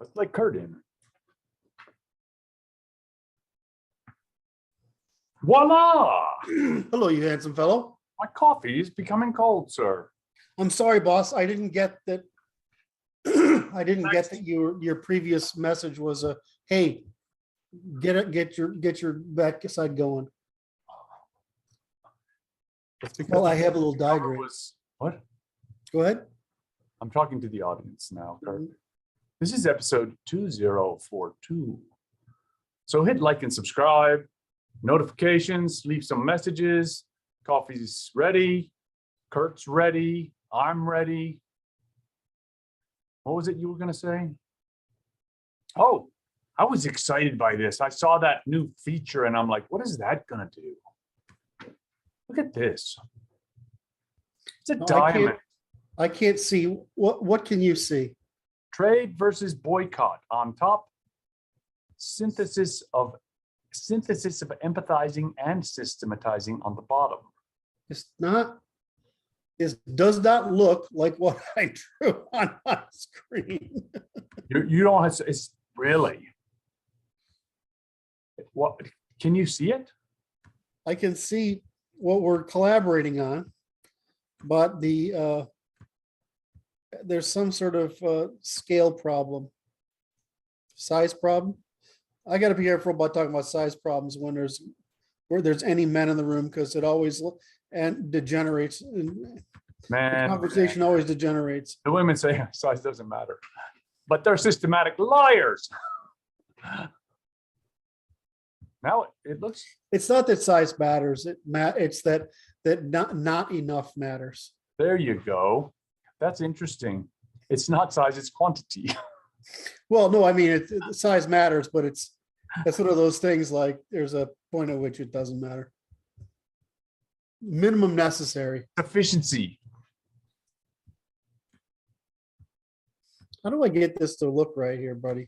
Let's let Kurt in. Voila! Hello, you handsome fellow. My coffee is becoming cold, sir. I'm sorry, boss. I didn't get that. I didn't get that your previous message was a, hey, get your backside going. That's because Well, I have a little the cover diagram. What? Go ahead. I'm talking to the audience now, Kurt. This is episode 2042. So hit like and subscribe, notifications, leave some messages. Coffee's ready. Kurt's ready. I'm ready. What was it you were going to say? Oh, I was excited by this. I saw that new feature and I'm like, what is that going to do? Look at this. It's a diamond. I can't see. What can you see? Trade versus boycott on top. Synthesis of empathizing and systematizing on the bottom. It's not. It does not look like what I drew on my screen. You don't have to, it's really. What can you see it? I can see what we're collaborating on, but there's some sort of scale problem, size problem. I got to be careful about talking about size problems when there's any men in the room, because it always degenerates. Man, the conversation always degenerates. The women say size doesn't matter, but they're systematic liars. Now it looks. It's not that size matters. It's that not enough matters. There you go. That's interesting. It's not size; it's quantity. Well, no, I mean size matters, but it's one of those things like there's a point at which it doesn't matter. Minimum necessary. Efficiency. How do I get this to look right here, buddy?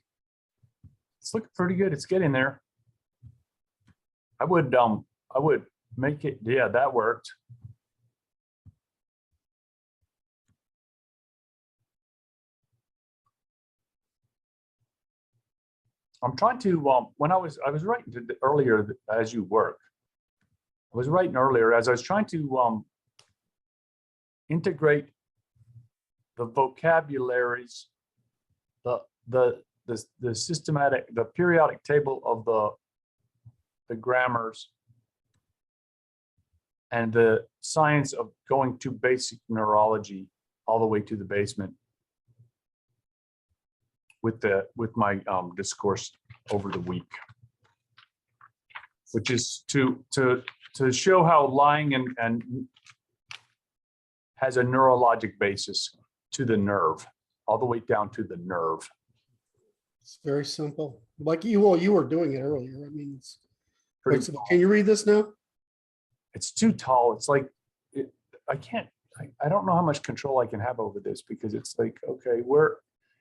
It's looking pretty good. It's getting there. I would make it. Yeah, that worked. I'm trying to when I was writing earlier as you work. I was writing earlier as I was trying to integrate the vocabularies, the systematic, the periodic table of the grammars, and the science of going to basic neurology all the way to the basement with my discourse over the week, which is to show how lying and has a neurologic basis to the nerve, all the way down to the nerve. It's very simple. Like you were doing it earlier. I mean, it's Pretty pretty simple. Can you read this now? It's too tall. It's like I don't know how much control I can have over this, because it's like, okay,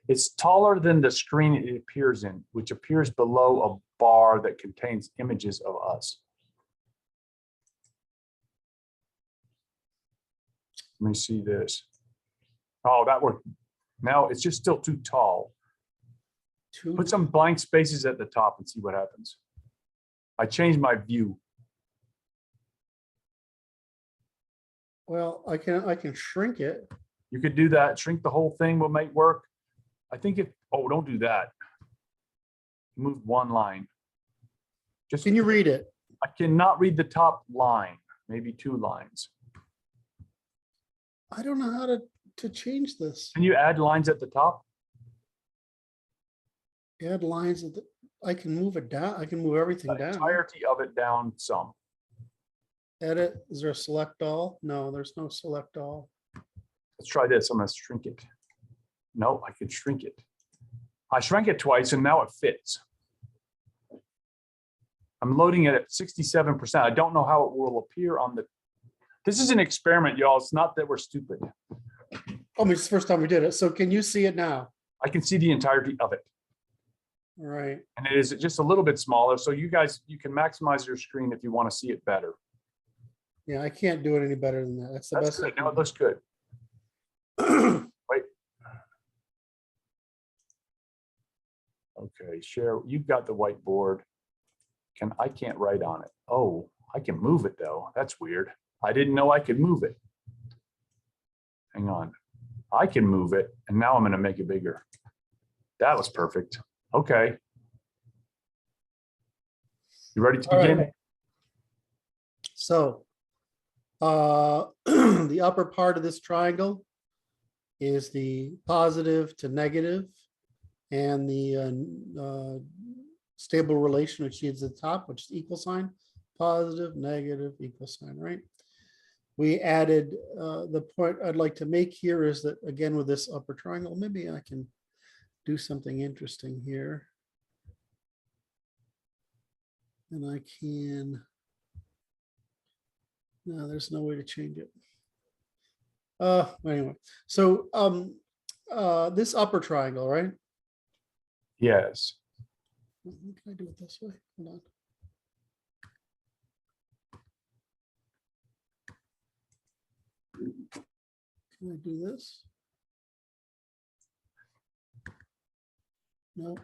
it's taller than the screen it appears in, which appears below a bar that contains images of us. Let me see this. Oh, that worked. Now it's just still too tall. Put some blank spaces at the top and see what happens. I changed my view. Well, I can shrink it. You could do that. Shrink the whole thing will make work. I think don't do that. Move one line. Just Can you read it? I cannot read the top line, maybe two lines. I don't know how to change this. Can you add lines at the top? Add lines. I can move it down. I can move everything The down. entirety of it down some. Edit. Is there a select all? No, there's no select all. Let's try this. I'm going to shrink it. No, I can shrink it. I shrank it twice and now it fits. I'm loading it at 67%. I don't know how it will appear on the. This is an experiment, y'all. It's not that we're stupid. Oh, it's the first time we did it. So can you see it now? I can see the entirety of it. All right. And it is just a little bit smaller. So you guys, you can maximize your screen if you want to see it better. Yeah, I can't do it any better than that. That's the best. Good. Now it looks good. Wait. Okay, share, you've got the whiteboard. I can't write on it. Oh, I can move it though. That's weird. I didn't know I could move it. Hang on. I can move it and now I'm going to make it bigger. That was perfect. Okay. You ready to All begin? right. So the upper part of this triangle is the positive to negative, and the stable relation, which is at the top, which is equal sign, positive, negative, equal sign, right? We added the point I'd like to make here is that, again, with this upper triangle, maybe I can do something interesting here. And I can, no, there's no way to change it. Anyway, so this upper triangle, right? Yes. Can I do it this way? Hold on. Can I do this? No.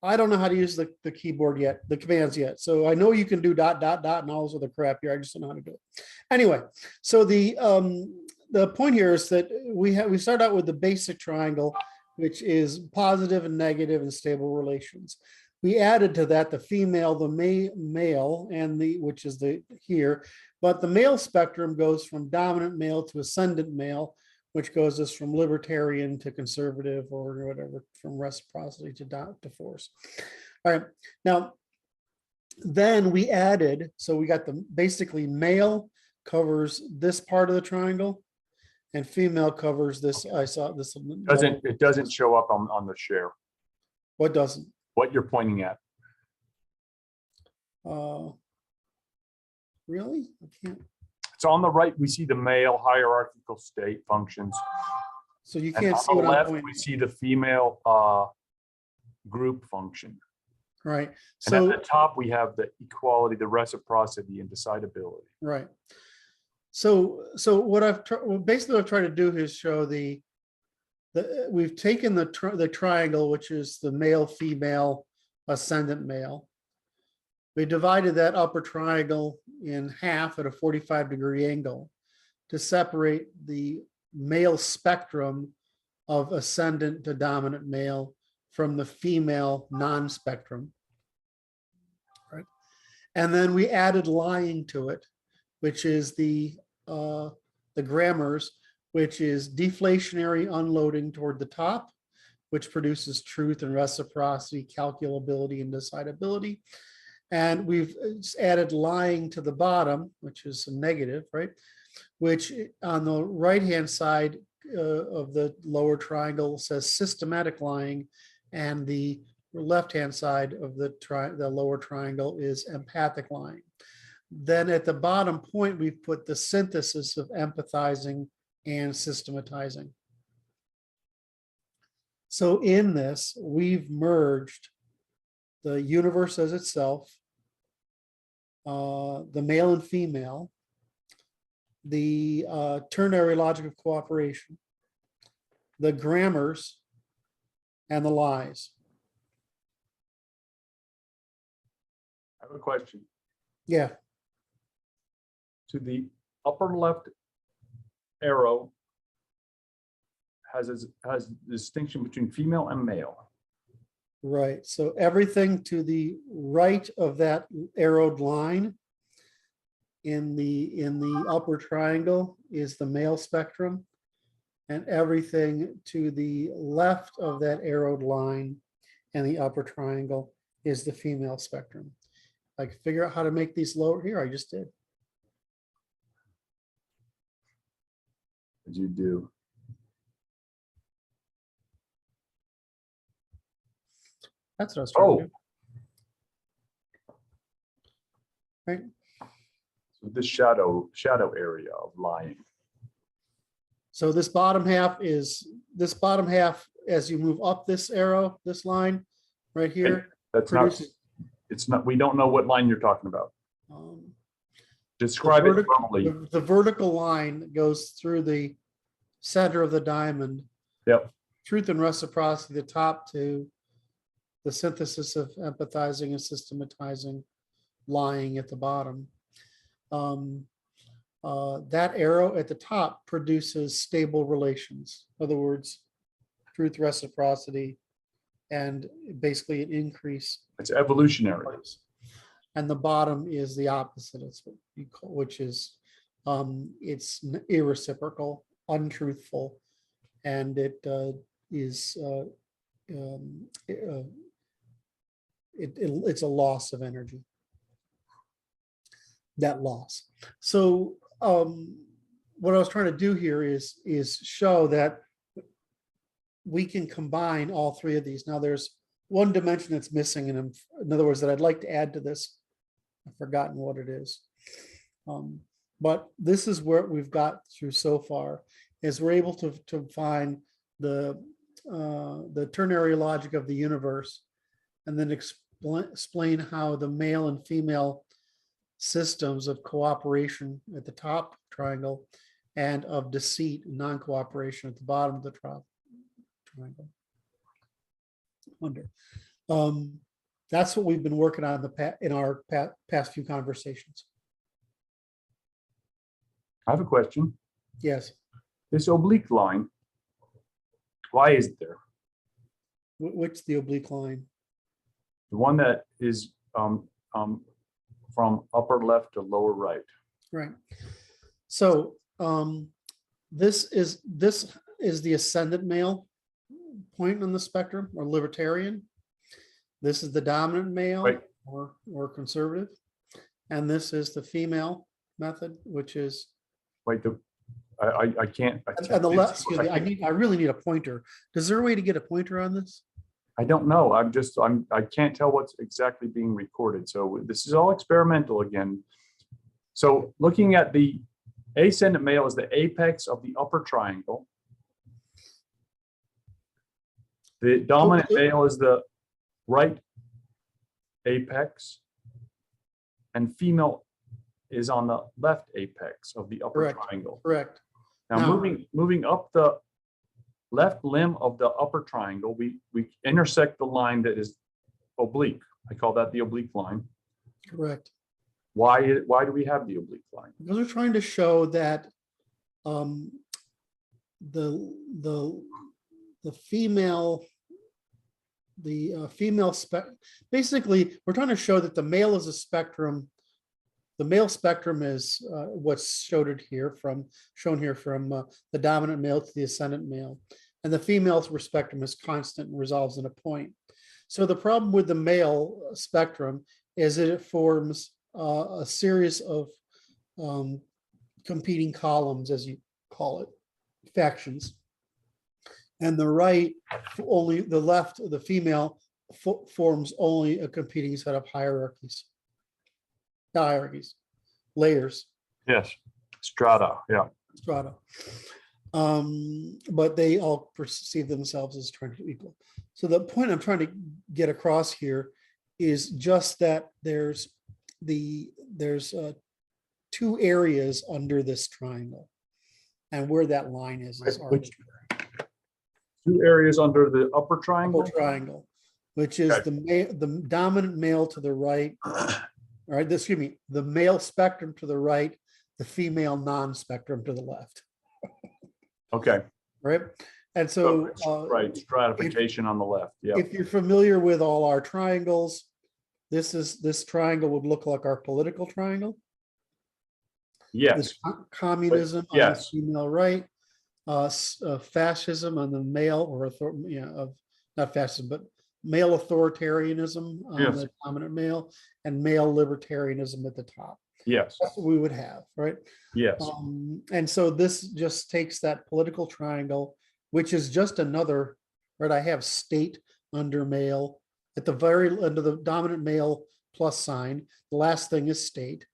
I don't know how to use the keyboard yet, the commands yet. So I know you can do dot, dot, dot, and all this other crap here. I just don't know how to do it. Anyway, so the point here is that we start out with the basic triangle, which is positive and negative and stable relations. We added to that the female, the male, and which is the here, but the male spectrum goes from dominant male to ascendant male, which goes us from libertarian to conservative, or whatever, from reciprocity to force. All right, now then we added, so we got the basically male covers this part of the triangle, and female covers this. I saw this. It doesn't show up on the share. What doesn't? What you're pointing at. Really? I can't. It's on the right. We see the male hierarchical state functions. So you And can't on see the what I'm left, pointing we at. see the female group function. Right. And at So the top, we have the equality, the reciprocity, and decidability. right. So what basically what I've tried to do is show we've taken the triangle, which is the male, female, ascendant male. We divided that upper triangle in half at a 45-degree angle to separate the male spectrum of ascendant to dominant male from the female non-spectrum. Right. And then we added lying to it, which is the grammars, which is deflationary unloading toward the top, which produces truth and reciprocity, calculability, and decidability. And we've added lying to the bottom, which is a negative, right? Which on the right-hand side of the lower triangle says systematic lying, and the left-hand side of the lower triangle is empathic lying. Then at the bottom point, we've put the synthesis of empathizing and systematizing. So in this, we've merged the universe as itself, the male and female, the ternary logic of cooperation, the grammars, and the lies. I have a question. Yeah. To the upper left arrow has the distinction between female and male. Right. So everything to the right of that arrowed line in the upper triangle is the male spectrum, and everything to the left of that arrowed line and the upper triangle is the female spectrum. I can figure out how to make these lower here. I just did. As you do. That's what I was trying to do. Right. So this shadow area of lying. So this bottom half, as you move up this arrow, this line right here. That's produces, it's not, we don't know what line you're talking about. um, Describe it formally. the vertical line that goes through the center of the diamond. Yep. Truth and reciprocity, the top to the synthesis of empathizing and systematizing lying at the bottom. That arrow at the top produces stable relations. In other words, truth, reciprocity, and basically an increase. It's evolutionary. And the bottom is the opposite, it's what you call, which is it's irreciprocal, untruthful, and it is it's a loss of energy. That loss. So what I was trying to do here is show that we can combine all three of these. Now there's one dimension that's missing, and in other words, that I'd like to add to this. I've forgotten what it is. But this is where we've got through so far, is we're able to find the ternary logic of the universe, and then explain how the male and female systems of cooperation at the top triangle and of deceit and non-cooperation at the bottom of the triangle. That's what we've been working on in our past few conversations. I have a question. Yes. This oblique line, why is it there? Which the oblique line? The one that is from upper left to lower right. Right. So this is the ascendant male point on the spectrum, or libertarian. This is the dominant male, right, or conservative, and this is the female method, which is. Wait, I can't. On the left, excuse me, I really need a pointer. Is there a way to get a pointer on this? I don't know. I can't tell what's exactly being recorded. So this is all experimental again. So looking at the ascendant male is the apex of the upper triangle. The dominant male is the right apex, and female is on the left apex of the upper triangle. Correct. Now moving up the left limb of the upper triangle, we intersect the line that is oblique. I call that the oblique line. Correct. Why do we have the oblique line? Because we're trying to show that the female basically we're trying to show that the male is a spectrum. The male spectrum is what's shown here from the dominant male to the ascendant male, and the female spectrum is constant and resolves in a point. So the problem with the male spectrum is that it forms a series of competing columns, as you call it, factions. And the right, only the left, the female forms only a competing set of hierarchies. Layers. Yes, strata. Yeah, strata. But they all perceive themselves as trying to be equal. So the point I'm trying to get across here is just that there's two areas under this triangle, and where that line is arbitrary. Two areas under the upper triangle. Which is the dominant male to the right. All right, excuse me, the male spectrum to the right, the female non-spectrum to the left. Okay. Right. And so right, stratification on the left. Yeah. If you're familiar with all our triangles, this triangle would look like our political triangle. Yes. This communism on the female right, fascism on the male, or not fascism, but male authoritarianism on the dominant male, and male libertarianism at the top. Yes. That's what we would have, right? Yes. And so this just takes that political triangle, which is just another, right? I have state under male at the very under the dominant male plus sign. The last thing is state.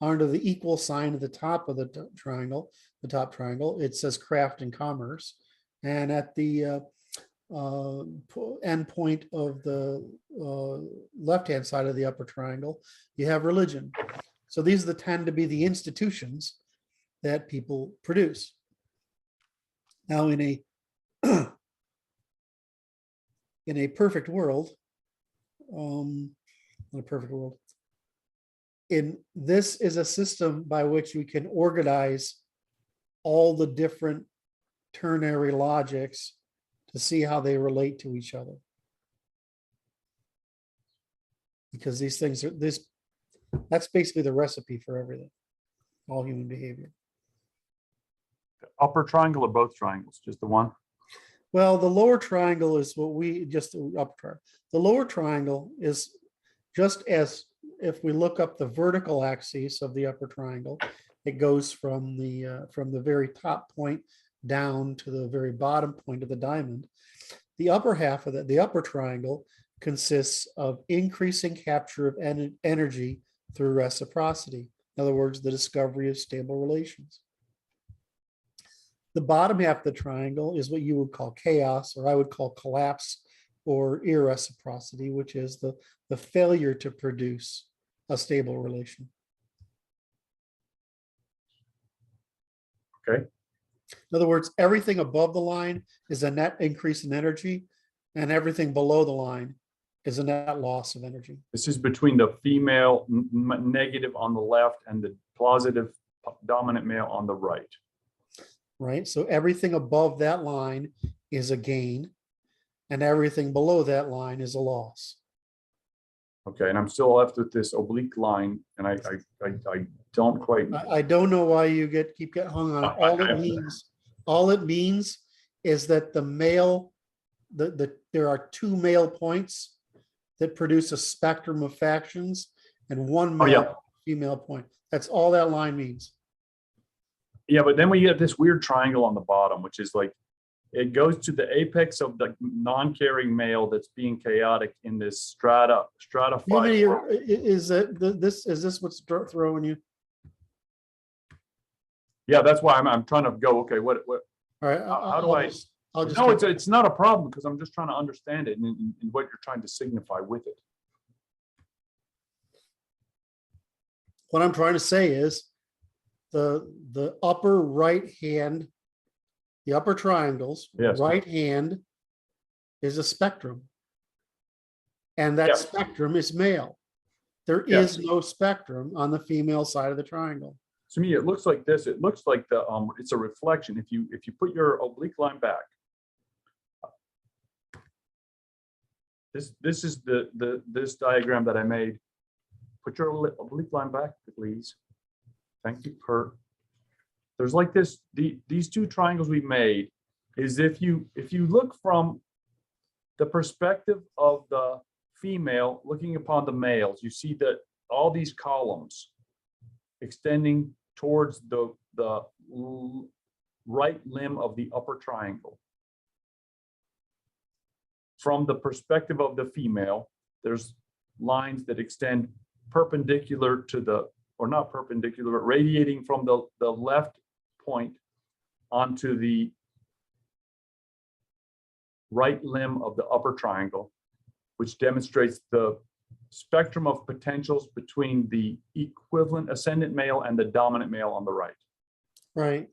Under the equal sign at the top of the top triangle, it says craft and commerce. And at the end point of the left-hand side of the upper triangle, you have religion. So these tend to be the institutions that people produce. Now, in a perfect world, in a perfect world. This is a system by which we can organize all the different ternary logics to see how they relate to each other. Because these things are that's basically the recipe for everything, all human behavior. Upper triangle or both triangles? Just the one? Well, the lower triangle is what we just the upper triangle. The lower triangle is just as if we look up the vertical axis of the upper triangle, it goes from the very top point down to the very bottom point of the diamond. The upper half of the upper triangle consists of increasing capture of energy through reciprocity. In other words, the discovery of stable relations. The bottom half of the triangle is what you would call chaos, or I would call collapse or irreciprocity, which is the failure to produce a stable relation. Okay. In other words, everything above the line is a net increase in energy, and everything below the line is a net loss of energy. This is between the female negative on the left and the positive dominant male on the right. Right? So everything above that line is a gain, and everything below that line is a loss. Okay, and I'm still left with this oblique line, and I don't quite. I don't know why you keep getting hung on it. All it means is that the male, there are two male points that produce a spectrum of factions, and one male female point. That's all that line means. Yeah, but then we get this weird triangle on the bottom, which is like it goes to the apex of the non-carrying male that's being chaotic in this stratified. Is this what's throwing you? Yeah, that's why I'm trying to go. Okay, what? All right. How do I? I'll just No, it's not a problem because I'm just trying to understand it and what you're trying to signify with it. What I'm trying to say is the upper right hand, the upper triangles, Yes. right hand is a spectrum. And that spectrum is male. There is no spectrum on the female side of the triangle. To me, it looks like this. It looks like it's a reflection. If you put your oblique line back, this is this diagram that I made. Put your oblique line back, please. Thank you, Kurt. There's like this. These two triangles we made is if you look from the perspective of the female looking upon the males, you see that all these columns extending towards the right limb of the upper triangle. From the perspective of the female, there's lines that extend perpendicular to the, or not perpendicular, but radiating from the left point onto the right limb of the upper triangle, which demonstrates the spectrum of potentials between the equivalent ascendant male and the dominant male on the right. Right.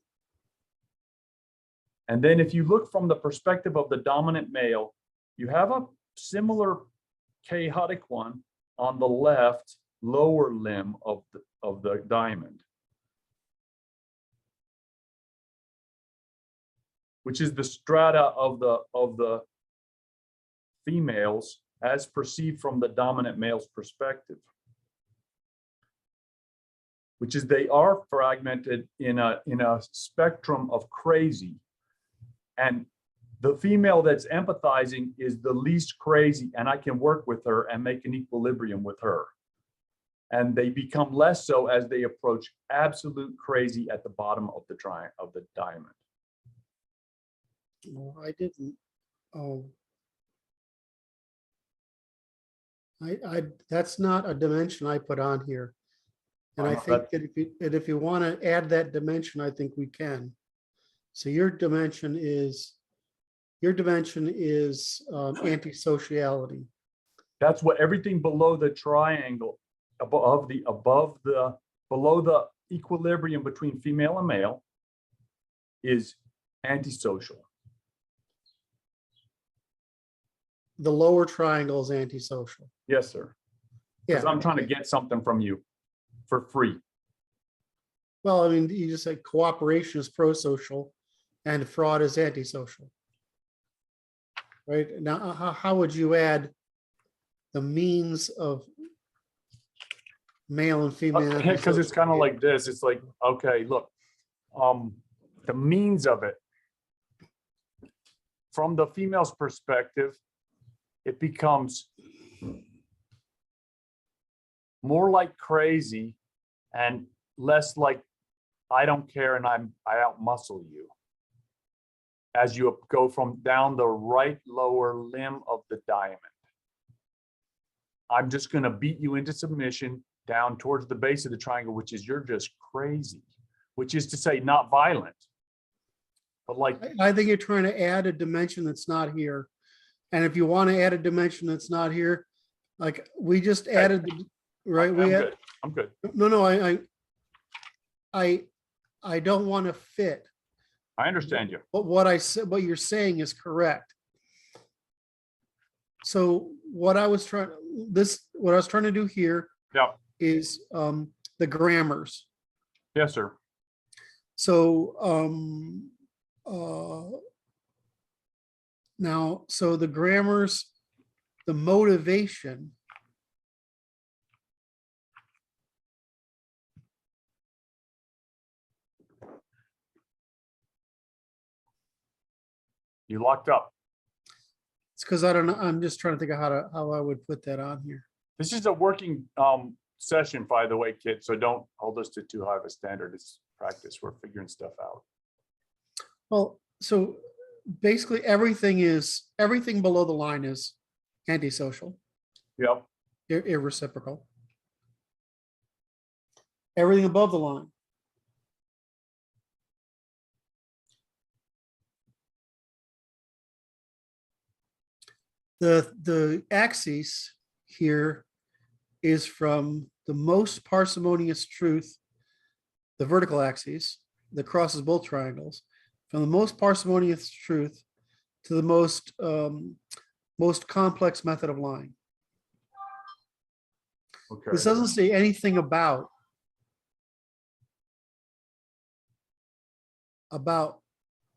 And then if you look from the perspective of the dominant male, you have a similar chaotic one on the left lower limb of the diamond, which is the strata of the females as perceived from the dominant male's perspective, which is they are fragmented in a spectrum of crazy, and the female that's empathizing is the least crazy, and I can work with her and make an equilibrium with her. And they become less so as they approach absolute crazy at the bottom of the diamond. Oh, I didn't. Oh, that's not a dimension I put on here. And I think that if you want to add that dimension, I think we can. So your dimension is antisociality. That's what everything below the triangle, below the equilibrium between female and male is antisocial. the lower triangle is antisocial. Yes, sir. Because Yeah. I'm trying to get something from you for free. Well, I mean, you just said cooperation is pro-social and fraud is antisocial. Right? Now, how would you add the means of male and female? Because it's kind of like this. It's like, okay, look, the means of it. From the female's perspective, it becomes more like crazy and less like I don't care and I outmuscle you. As you go from down the right lower limb of the diamond. I'm just going to beat you into submission down towards the base of the triangle, which is you're just crazy, which is to say not violent. But like, I think you're trying to add a dimension that's not here. And if you want to add a dimension that's not here, like we just added, right? I'm good. No, I don't want to fit. I understand you. But what I said, what you're saying is correct. So what I was trying to do here Yeah. is the grammars. Yes, sir. So now, so the grammars, the motivation. You locked up. It's because I don't know. I'm just trying to think of how I would put that on here. This is a working session, by the way, kids. So don't hold us to too high of a standard. It's practice. We're figuring stuff out. Well, so basically everything below the line is antisocial, Yep. irreciprocal. Everything above the line. The axis here is from the most parsimonious truth, the vertical axis that crosses both triangles, from the most parsimonious truth to the most complex method of lying. Okay. This doesn't say anything about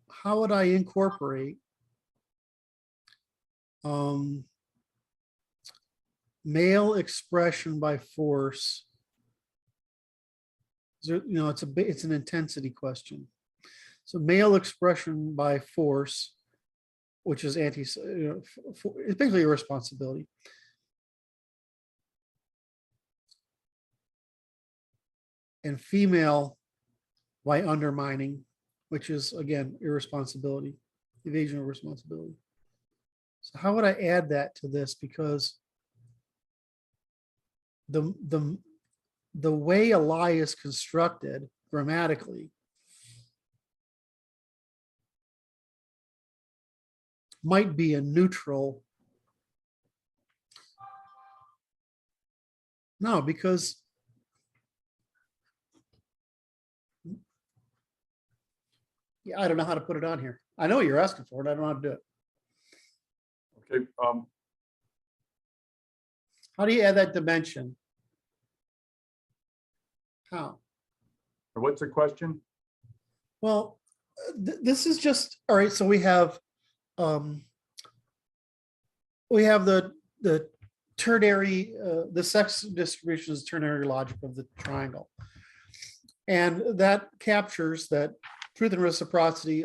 how would I incorporate male expression by force. It's an intensity question. So male expression by force, which is it's basically a responsibility. And female by undermining, which is again irresponsibility, evasion of responsibility. So how would I add that to this? Because the way a lie is constructed grammatically might be a neutral. No, because I don't know how to put it on here. I know what you're asking for it. I don't know how to do it. Okay. How do you add that dimension? How? What's the question? Well, this is just, all right, so we have the ternary, the sex distribution is ternary logic of the triangle. And that captures that truth and reciprocity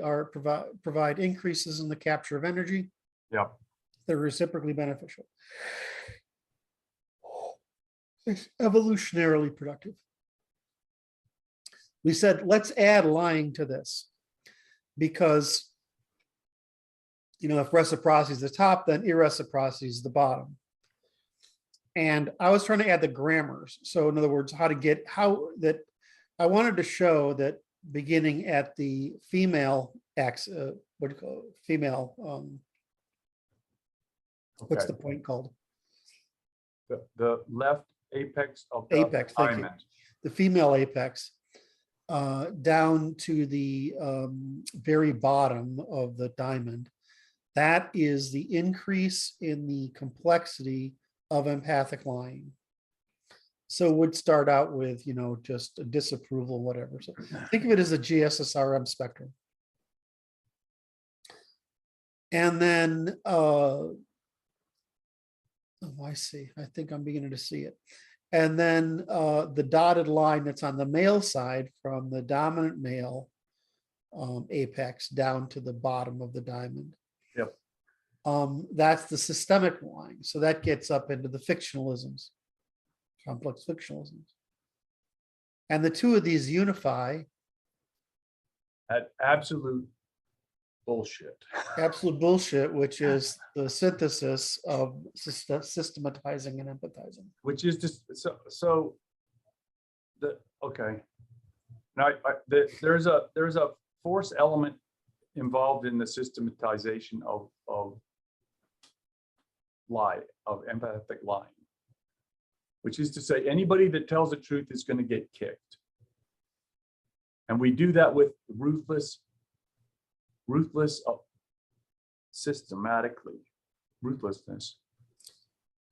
provide increases in the capture of energy. Yeah. They're reciprocally beneficial. It's evolutionarily productive. We said, let's add lying to this because, if reciprocity is the top, then irreciprocity is the bottom. And I was trying to add the grammars. So in other words, I wanted to show that beginning at the female female, what's the point called? The left apex of the Apex, thank you. diamond. The female apex, down to the very bottom of the diamond, That is the increase in the complexity of empathic lying. So it would start out with, just a disapproval, whatever. So think of it as a GSSRM spectrum. And then, oh, I see. I think I'm beginning to see it. And then the dotted line that's on the male side from the dominant male apex down to the bottom of the diamond. Yep. That's the systemic lying. So that gets up into the fictionalisms, complex fictionalisms. And the two of these unify. At absolute bullshit. Absolute bullshit, which is the synthesis of systematizing and empathizing. Which is just so the okay. Now there's a force element involved in the systematization of empathic lying, which is to say anybody that tells the truth is going to get kicked. And we do that with ruthless systematically ruthlessness.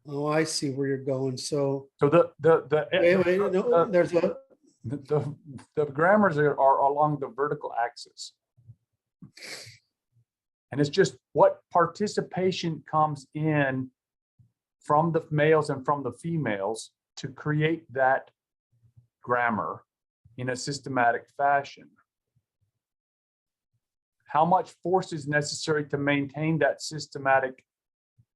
Oh, I see where you're going. So the there's a the grammars are along the vertical axis. And it's just what participation comes in from the males and from the females to create that grammar in a systematic fashion. How much force is necessary to maintain that systematic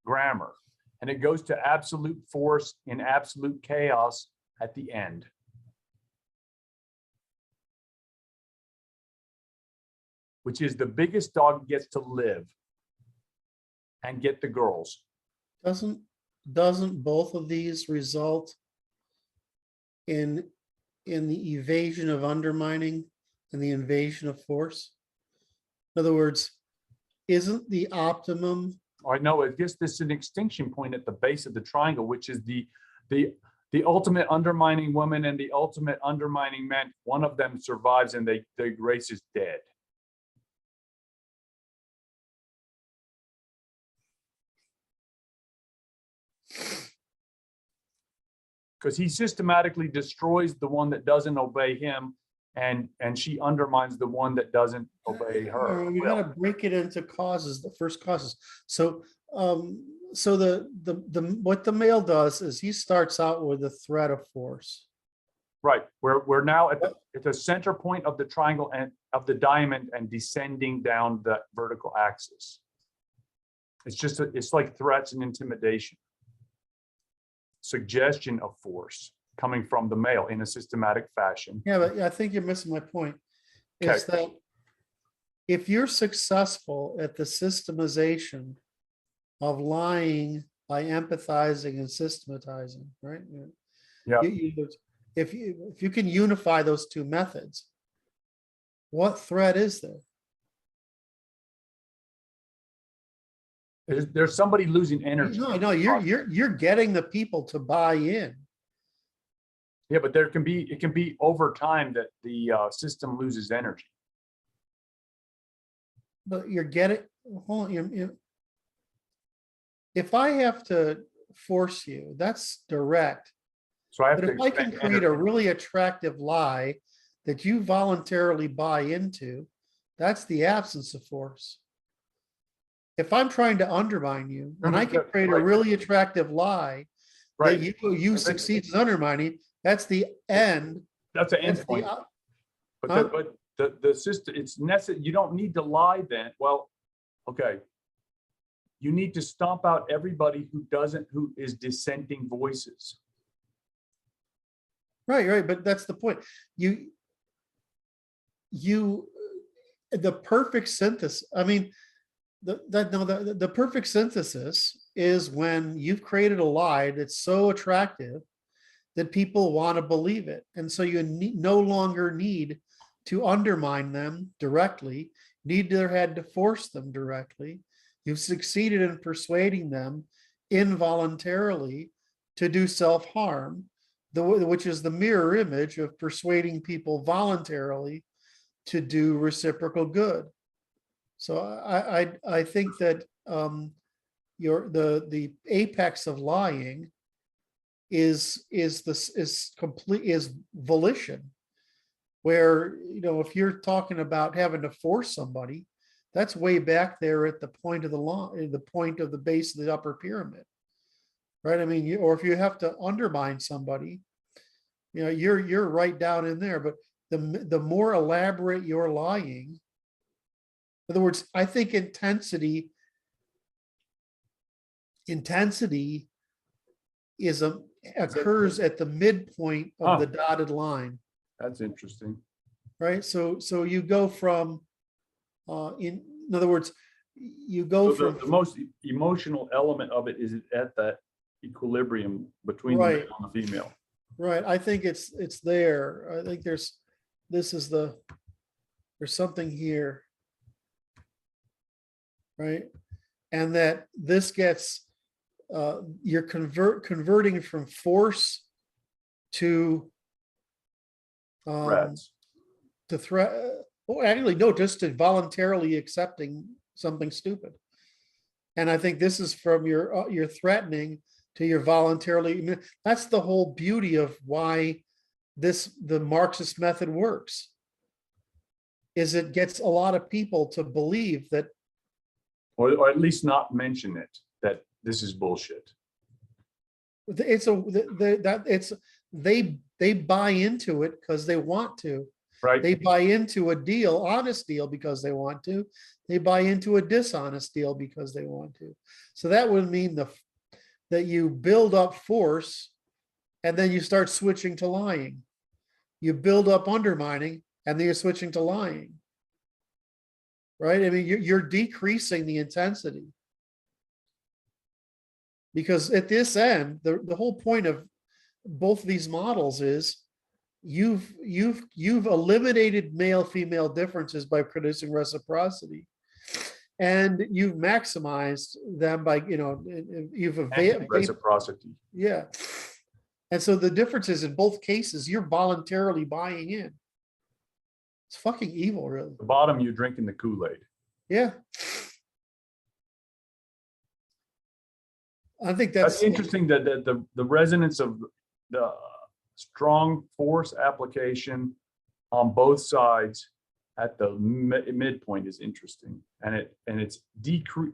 grammar? And it goes to absolute force in absolute chaos at the end. Which is the biggest dog gets to live and get the girls. Doesn't both of these result in the evasion of undermining and the invasion of force? In other words, isn't the optimum? I know, I guess this is an extinction point at the base of the triangle, which is the ultimate undermining woman and the ultimate undermining man. One of them survives and the race is dead. Because he systematically destroys the one that doesn't obey him, and she undermines the one that doesn't obey her. We got to break it into causes, the first causes. So so the what the male does is he starts out with a threat of force. Right. We're now at the center point of the triangle and of the diamond and descending down the vertical axis. It's just it's like threats and intimidation. Suggestion of force coming from the male in a systematic fashion. Yeah, but I think you're missing my point. Is that if you're successful at the systemization of lying by empathizing and systematizing, right? Yeah. If you can unify those two methods, what threat is there? There's somebody losing energy. No, you're getting the people to buy in. Yeah, but it can be over time that the system loses energy. But you're getting, hold on, if I have to force you, that's direct. So I have But to if I can create a really attractive lie that you voluntarily buy into, that's the absence of force. If I'm trying to undermine you, and I can create a really attractive lie that you succeed in undermining, that's the end. That's an end point. But the system, it's necessary. You don't need to lie then. Well, okay. You need to stomp out everybody who is dissenting voices. Right. But that's the point. The perfect synthesis. I mean, the perfect synthesis is when you've created a lie that's so attractive that people want to believe it. And so you no longer need to undermine them directly, neither had to force them directly. You've succeeded in persuading them involuntarily to do self-harm, which is the mirror image of persuading people voluntarily to do reciprocal good. So I think that the apex of lying is volition. Where, if you're talking about having to force somebody, that's way back there at the point of the law, the point of the base of the upper pyramid. Right? I mean, or if you have to undermine somebody, you're right down in there. But the more elaborate your lying, in other words, I think intensity occurs at the midpoint of the dotted line. That's interesting. Right? So you go from, in other words, you go So from the most emotional element of it is at that equilibrium between the Right. male and the female. right. I think it's there. I think there's something here. Right? And that this gets you're converting from force to Rats. to threat. Well, actually, no, just to voluntarily accepting something stupid. And I think this is from your threatening to your voluntarily. I mean, that's the whole beauty of why the Marxist method works. Is it gets a lot of people to believe that, Or at least not mention it, that this is bullshit. they buy into it because they want to. Right? They buy into a deal, honest deal, because they want to. They buy into a dishonest deal because they want to. So that would mean that you build up force and then you start switching to lying. You build up undermining and then you're switching to lying. Right? I mean, you're decreasing the intensity. Because at this end, the whole point of both of these models is you've eliminated male-female differences by producing reciprocity, and you've maximized them by you've Reciprocity. yeah. And so the difference is in both cases you're voluntarily buying in. It's fucking evil, really. The bottom, you're drinking the Kool-Aid. Yeah. I think that's interesting that the resonance of the strong force application on both sides at the midpoint is interesting, and it's decrease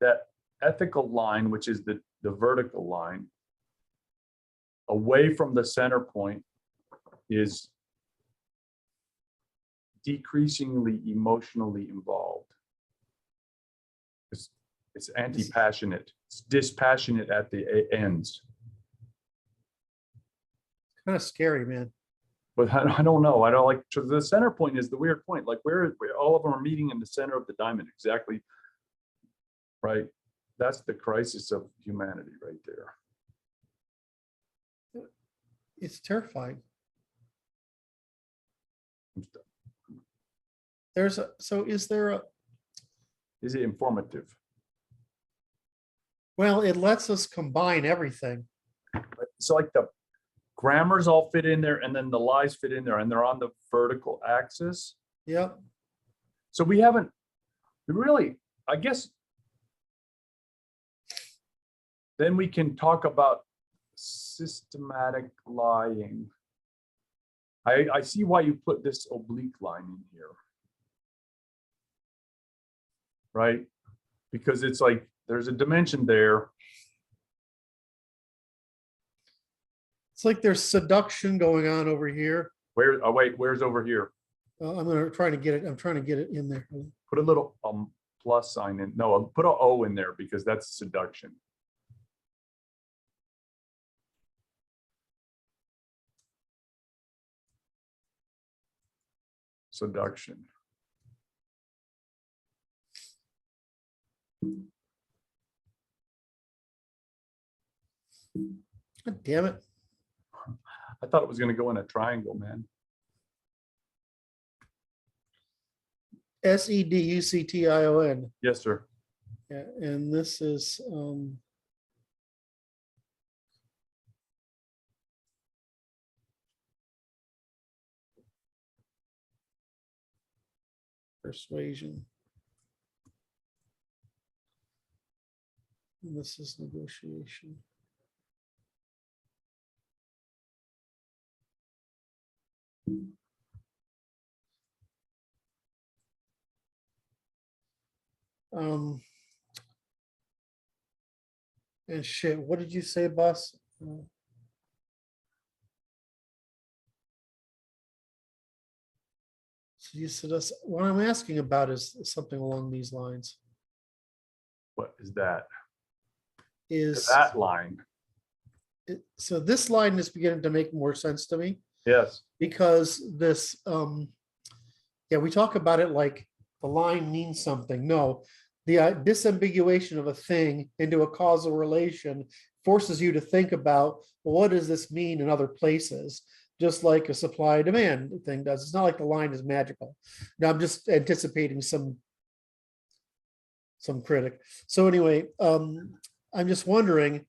that ethical line, which is the vertical line, away from the center point, is decreasingly emotionally involved. It's anti-passionate. It's dispassionate at the ends. kind of scary, man. But I don't know. I don't like, so the center point is the weird point. Like where all of them are meeting in the center of the diamond, exactly. Right. That's the crisis of humanity right there. It's terrifying. Is it informative? Well, it lets us combine everything. So like the grammars all fit in there, and then the lies fit in there, and they're on the vertical axis. Yep. So we really, I guess, then we can talk about systematic lying. I see why you put this oblique line in here. Right? Because it's like there's a dimension there. It's like there's seduction going on over here. Where? Oh wait, where's over here? I'm gonna try to get it. I'm trying to get it in there. Put a little plus sign in. No, I'll put an O in there because that's seduction. Seduction. God damn it. I thought it was going to go in a triangle, man. SEDUCTION. Yes, sir. Yeah, and this is persuasion. And this is negotiation. And shit, what did you say, boss? So you said us, what I'm asking about is something along these lines. What is that? Is That line. so this line is beginning to make more sense to me Yes. because this yeah, we talk about it like the line means something. No, the disambiguation of a thing into a causal relation forces you to think about, well, what does this mean in other places? Just like a supply demand thing does. It's not like the line is magical. Now I'm just anticipating some critic. So anyway, I'm just wondering,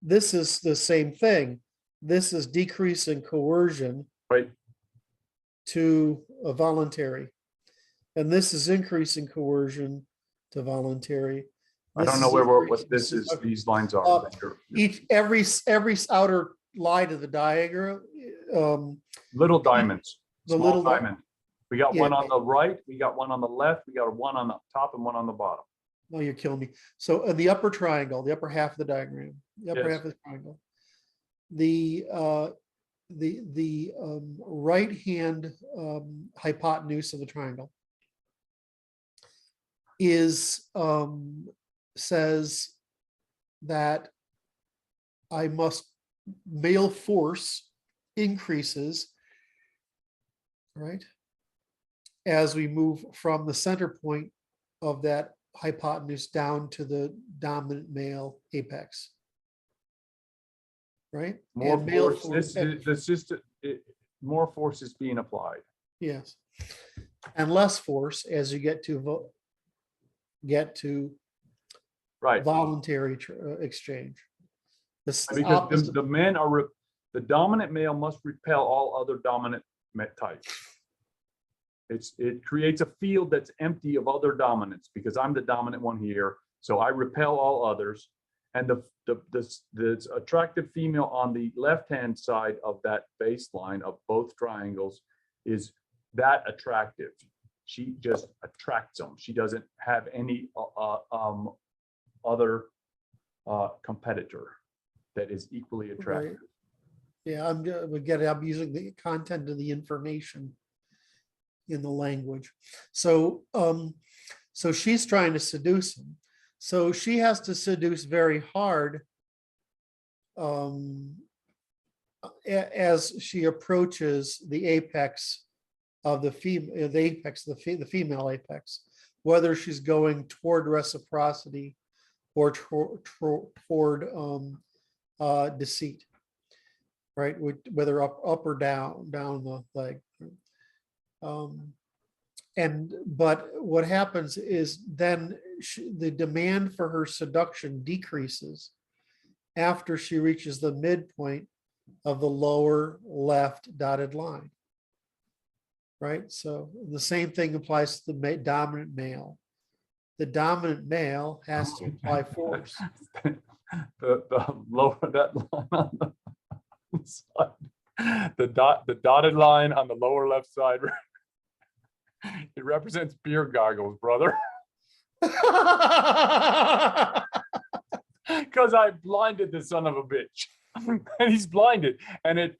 this is the same thing. This is decreasing coercion Right. to a voluntary. And this is increasing coercion to voluntary. I don't This know is what this is. These lines are. every outer line of the diagram, Little diamonds. the Small little diamond. We got Yeah. one on the right, we got one on the left, we got one on the top and one on the bottom. No, you're killing me. So the upper triangle, the upper half of the diagram, the upper Yes. half of the triangle, the right hand hypotenuse of the triangle is says that I must male force increases, right, as we move from the center point of that hypotenuse down to the dominant male apex. Right? More And male force. More force is being applied. Yes. And less force as you get to Right. voluntary exchange. This Because the men are the dominant male must repel all other dominant types. It creates a field that's empty of other dominants because I'm the dominant one here. So I repel all others. And the attractive female on the left-hand side of that baseline of both triangles is that attractive. She just attracts them. She doesn't have any other competitor that is equally attractive. Right. Yeah, I'm using the content of the information in the language. So so she's trying to seduce him. So she has to seduce very hard as she approaches the apex of the female, the female apex, whether she's going toward reciprocity or toward deceit, right? Whether up or down the leg. But what happens is then the demand for her seduction decreases after she reaches the midpoint of the lower left dotted line. Right? So the same thing applies to the dominant male. The dominant male has to apply force. the lower that line on the side, the dotted line on the lower left side, it represents beer goggles, brother. Because I blinded the son of a bitch, and he's blinded, and it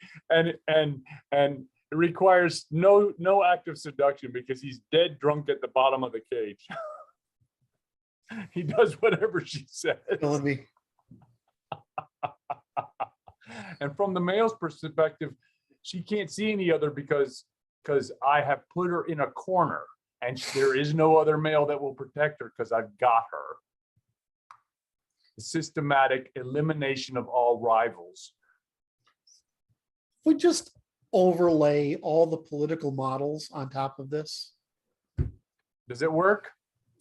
requires no act of seduction because he's dead drunk at the bottom of the cage. He does whatever she says. Killing me. And from the male's perspective, she can't see any other because I have put her in a corner, and there is no other male that will protect her because I've got her. The systematic elimination of all rivals. We just overlay all the political models on top of this. Does it work?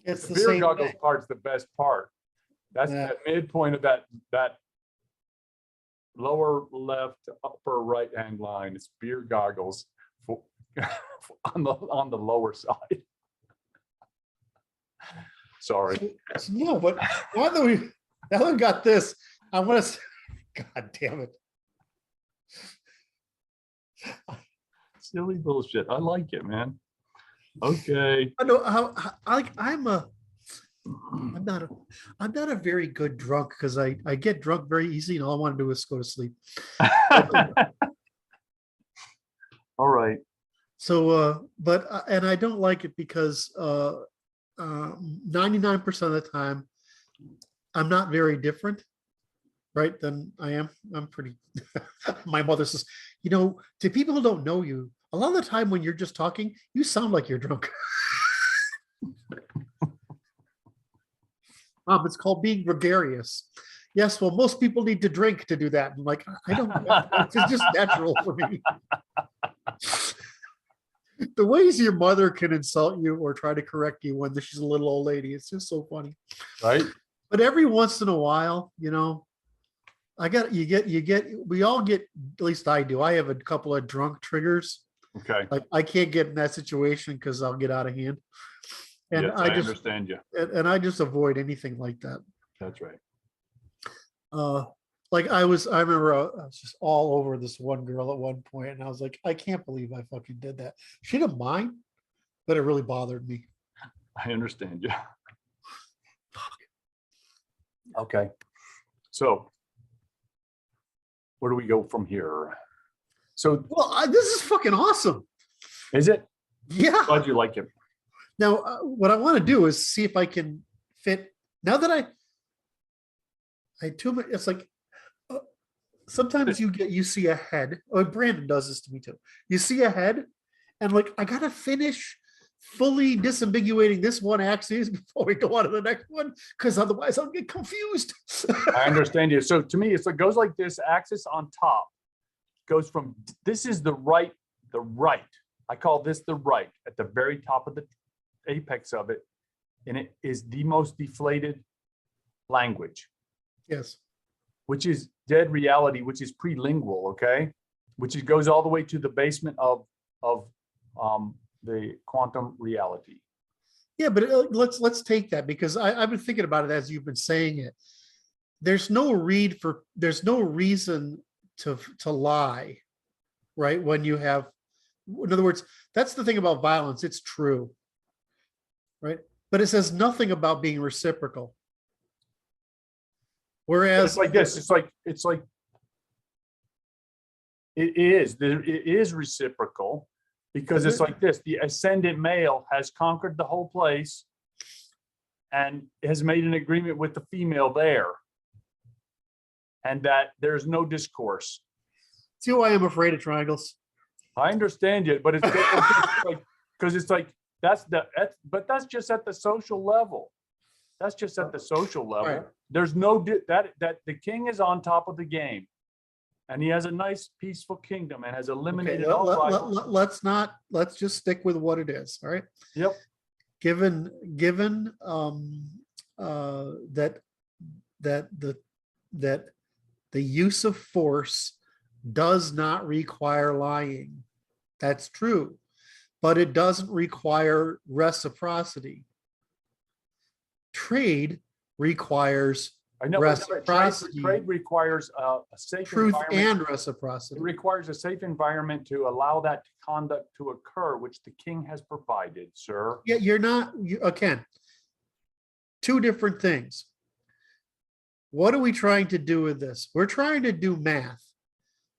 It's The the beer same goggles thing. part's the best part. That's Yeah. that midpoint of that lower left, upper right hand line. It's beer goggles on the lower side. Sorry. So, no, but now that we got this, I want to, God damn it. Silly bullshit. I like it, man. Okay. I know I'm not a very good drunk because I get drunk very easy and all I want to do is go to sleep. All right. So, and I don't like it because 99% of the time I'm not very different, right? Than I am. I'm pretty. My mother says, to people who don't know you, a lot of the time when you're just talking, you sound like you're drunk. It's called being gregarious. Yes, well, most people need to drink to do that. I'm like, I don't. It's just natural for me. The ways your mother can insult you or try to correct you when she's a little old lady, it's just so funny. Right. But every once in a while, we all get, at least I do. I have a couple of drunk triggers. Okay. Like I can't get in that situation because I'll get out of hand. And yes, I understand you. And I just avoid anything like that. That's right. Like I remember I was just all over this one girl at one point, and I was like, I can't believe I fucking did that. She didn't mind, but it really bothered me. I understand you. Okay. So where do we go from here? So, well, this is fucking awesome. Is it? Yeah. Glad you like it. Now, what I want to do is see if I can fit. Now that it's like sometimes you see a head. Oh, Brandon does this to me too. You see a head, and like I gotta finish fully disambiguating this one axis before we go on to the next one, because otherwise I'll get confused. I understand you. So to me, it goes like this: axis on top goes from this is the right. I call this the right at the very top of the apex of it, and it is the most deflated language. Yes. Which is dead reality, which is prelingual, okay? Which goes all the way to the basement of the quantum reality. Yeah, but let's take that, because I've been thinking about it as you've been saying it. There's no reason to lie, right? When you have, in other words, that's the thing about violence. It's true, right? But it says nothing about being reciprocal. Whereas it's like this, it's like it is reciprocal, because it's like this: the ascendant male has conquered the whole place and has made an agreement with the female there, and that there's no discourse. See why I'm afraid of triangles? I understand you, but it's like, because it's like but that's just at the social level. That's just at the social level. Right. There's no that the king is on top of the game, and he has a nice peaceful kingdom and has eliminated all rivals. Let's just stick with what it is. All right. Yep. Given that the use of force does not require lying. That's true, but it doesn't require reciprocity. Trade requires reciprocity. Trade requires a safe truth environment. and reciprocity. It requires a safe environment to allow that conduct to occur, which the king has provided, sir. Yeah, again, two different things. What are we trying to do with this? We're trying to do math,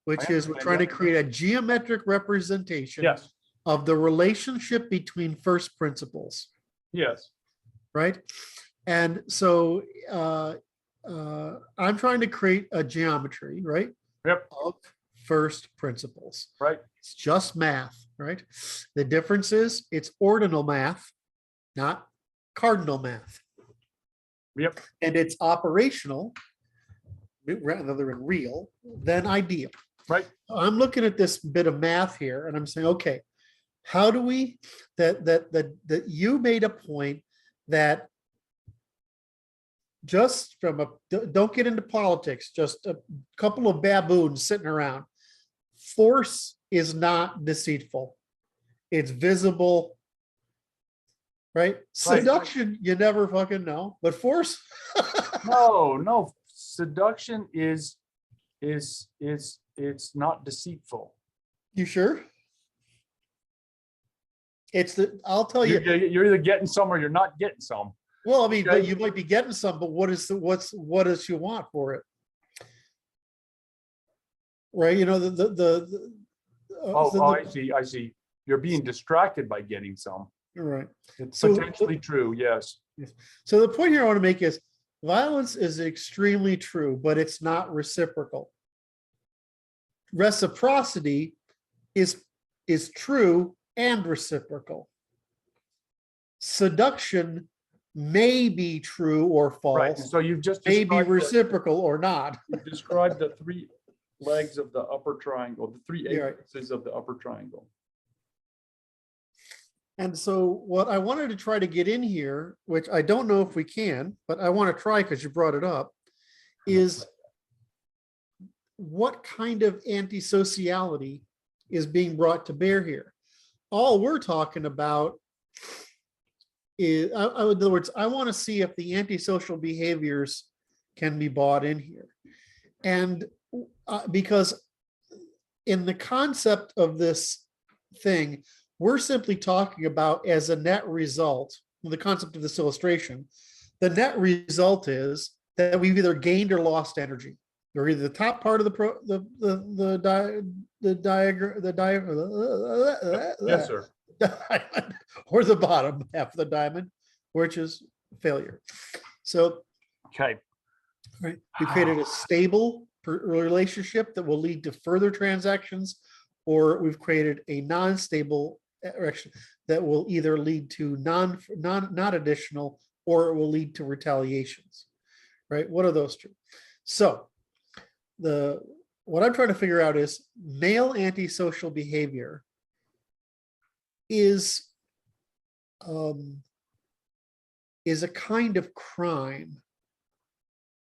which is we're trying to create a geometric representation Yes. of the relationship between first principles. Yes. Right? And so I'm trying to create a geometry, right? Yep. Of first principles. Right. It's just math, right? The difference is it's ordinal math, not cardinal math. Yep. And it's operational rather than real than ideal. Right. I'm looking at this bit of math here and I'm saying, okay, how do we that you made a point that just from don't get into politics, just a couple of baboons sitting around. Force is not deceitful. It's visible, right? Seduction, you never fucking know, but force. No, seduction is it's not deceitful. You sure? I'll tell You're, you. you're either getting some or you're not getting some. Well, I mean, but Okay. you might be getting some, but what does you want for it? Right? You know, I see. You're being distracted by getting some. right. It's So potentially true, yes. So the point here I want to make is violence is extremely true, but it's not reciprocal. Reciprocity is true and reciprocal. Seduction may be true or Right. false, So you've just may be described reciprocal or not. you've described the three legs of the upper triangle, the three Yeah, right. apexes of the upper triangle. And so what I wanted to try to get in here, which I don't know if we can, but I want to try because you brought it up, is what kind of antisociality is being brought to bear here. All we're talking about is, in other words, I want to see if the antisocial behaviors can be brought in here. And because in the concept of this thing, we're simply talking about as a net result, the concept of this illustration, the net result is that we've either gained or lost energy. Or either the top part of the diagram, Yes, sir. diamond, or the bottom half of the diamond, which is failure. So, Okay. right, we created a stable relationship that will lead to further transactions, or we've created a non-stable direction that will either lead to not additional, or it will lead to retaliations. Right? What are those two? So what I'm trying to figure out is male antisocial behavior is a kind of crime,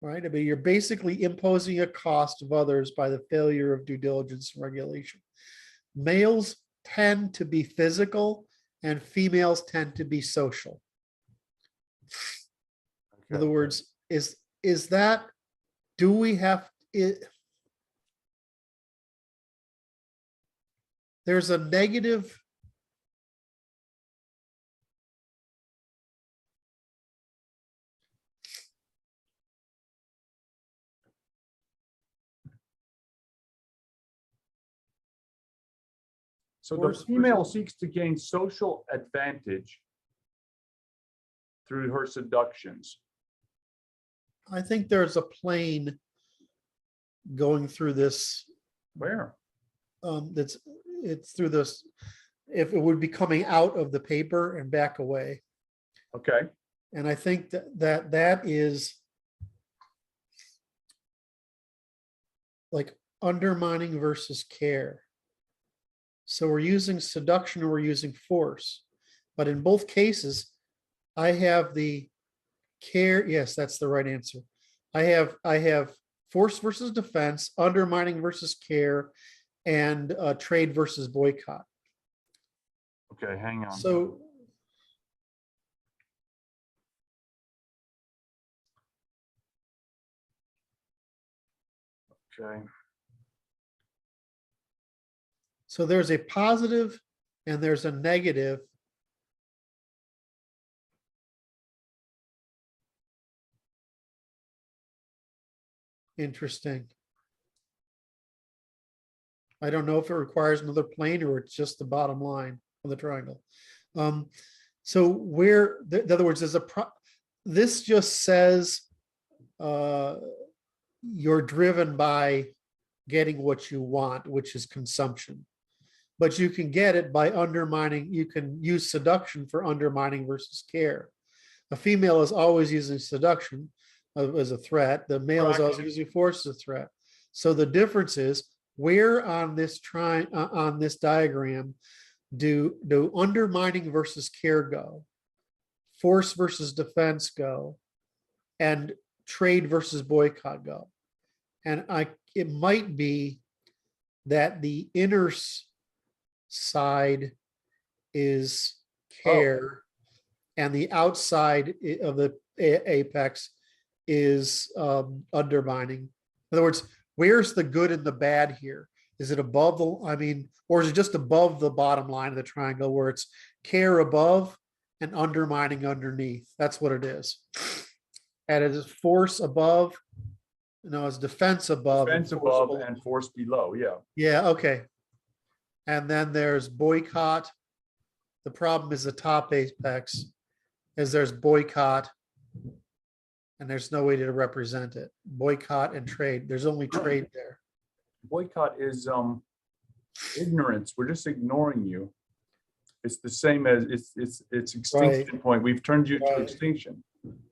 right? I mean, you're basically imposing a cost of others by the failure of due diligence and regulation. Males tend to be physical and females tend to be social. In other words, is that, do we have it? There's a negative. So the female seeks to gain social advantage through her seductions. I think there's a plane going through this. Where? It's through this. If it would be coming out of the paper and back away. Okay. And I think that is like undermining versus care. So we're using seduction or we're using force. But in both cases, I have the care. Yes, that's the right answer. I have force versus defense, undermining versus care, and trade versus boycott. Okay, hang on. So okay. So there's a positive and there's a negative. Interesting. I don't know if it requires another plane or it's just the bottom line of the triangle. So where, in other words, this just says you're driven by getting what you want, which is consumption. But you can get it by undermining, you can use seduction for undermining versus care. A female is always using seduction as a threat. The male is always using force as a threat. So the difference is where on this diagram do undermining versus care go, force versus defense go, and trade versus boycott go. And it might be that the inner side is care and the outside of the apex is undermining. In other words, where's the good and the bad here? Is it above the, I mean, or is it just above the bottom line of the triangle where it's care above and undermining underneath? That's what it is. And it is force above, no, it's defense above. and Defense force above below. and force below, yeah. Yeah, okay. And then there's boycott. The problem is the top apex is there's boycott and there's no way to represent it. Boycott and trade. There's only trade there. Boycott is ignorance. We're just ignoring you. It's the same as it's extinction point. We've turned you to Right. extinction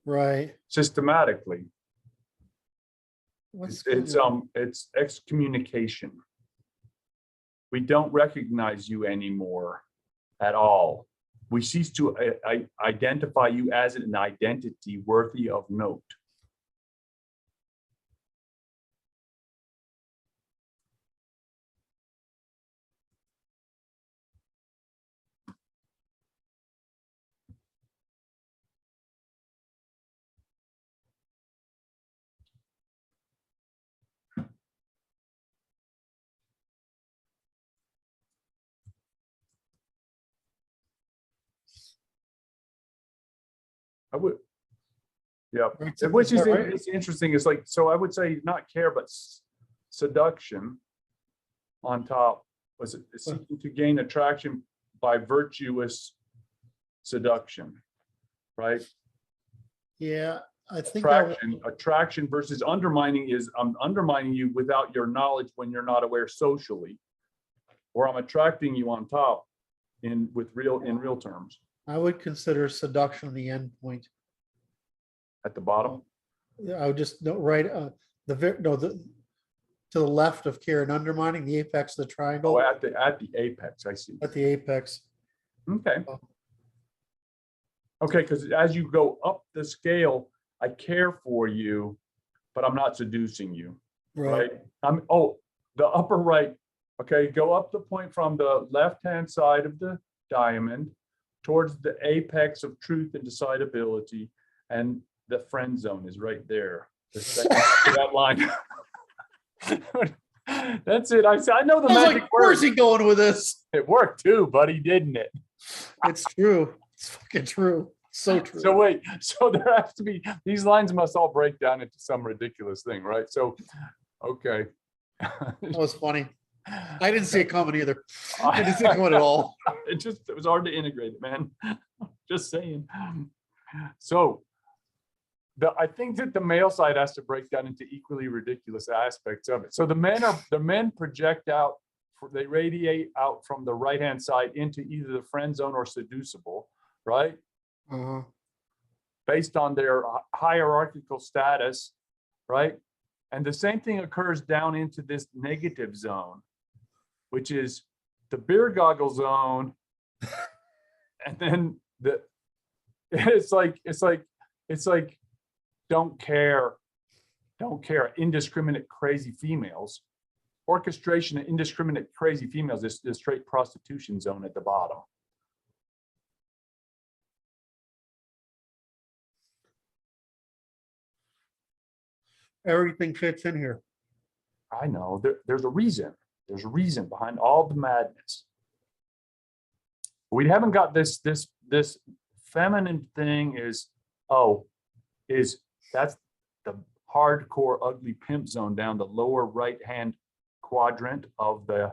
Right. systematically. What's It's excommunication. We don't recognize you anymore at all. We cease to identify you as an identity worthy of note. I would, yeah, Right, which is right. it's interesting. It's like, so I would say not care, but seduction on top. Was it seeking to gain attraction by virtuous seduction, right? Yeah, I think Attraction versus undermining is I'm undermining you without your knowledge when you're not aware socially, or I'm attracting you on top in real terms. I would consider seduction the end point. At the bottom, I would just no right to the left of care and undermining the apex of the triangle oh, at the apex, I see. at the apex. Okay. Okay, because as you go up the scale, I care for you, but I'm not seducing you, right? The upper right. Okay, go up the point from the left-hand side of the diamond towards the apex of truth and decidability, and the friend zone is right there. The second to that line. That's it. I know the magic Like, where's word. he going with this? It worked too, buddy, didn't it? It's true. It's fucking true. So true. So wait, so there has to be, these lines must all break down into some ridiculous thing, right? So, okay. That was funny. I didn't see it coming either. I didn't see it coming at all. It was hard to integrate it, man. Just saying. So I think that the male side has to break down into equally ridiculous aspects of it. So the men project out, they radiate out from the right-hand side into either the friend zone or seducible, right? Based on their hierarchical status, right? And the same thing occurs down into this negative zone, which is the beer goggle zone. And then it's like don't care, indiscriminate crazy females, orchestration of indiscriminate crazy females, this straight prostitution zone at the bottom. Everything fits in here. I know there's a reason. There's a reason behind all the madness. We haven't got this feminine thing that's the hardcore ugly pimp zone down the lower right hand quadrant of the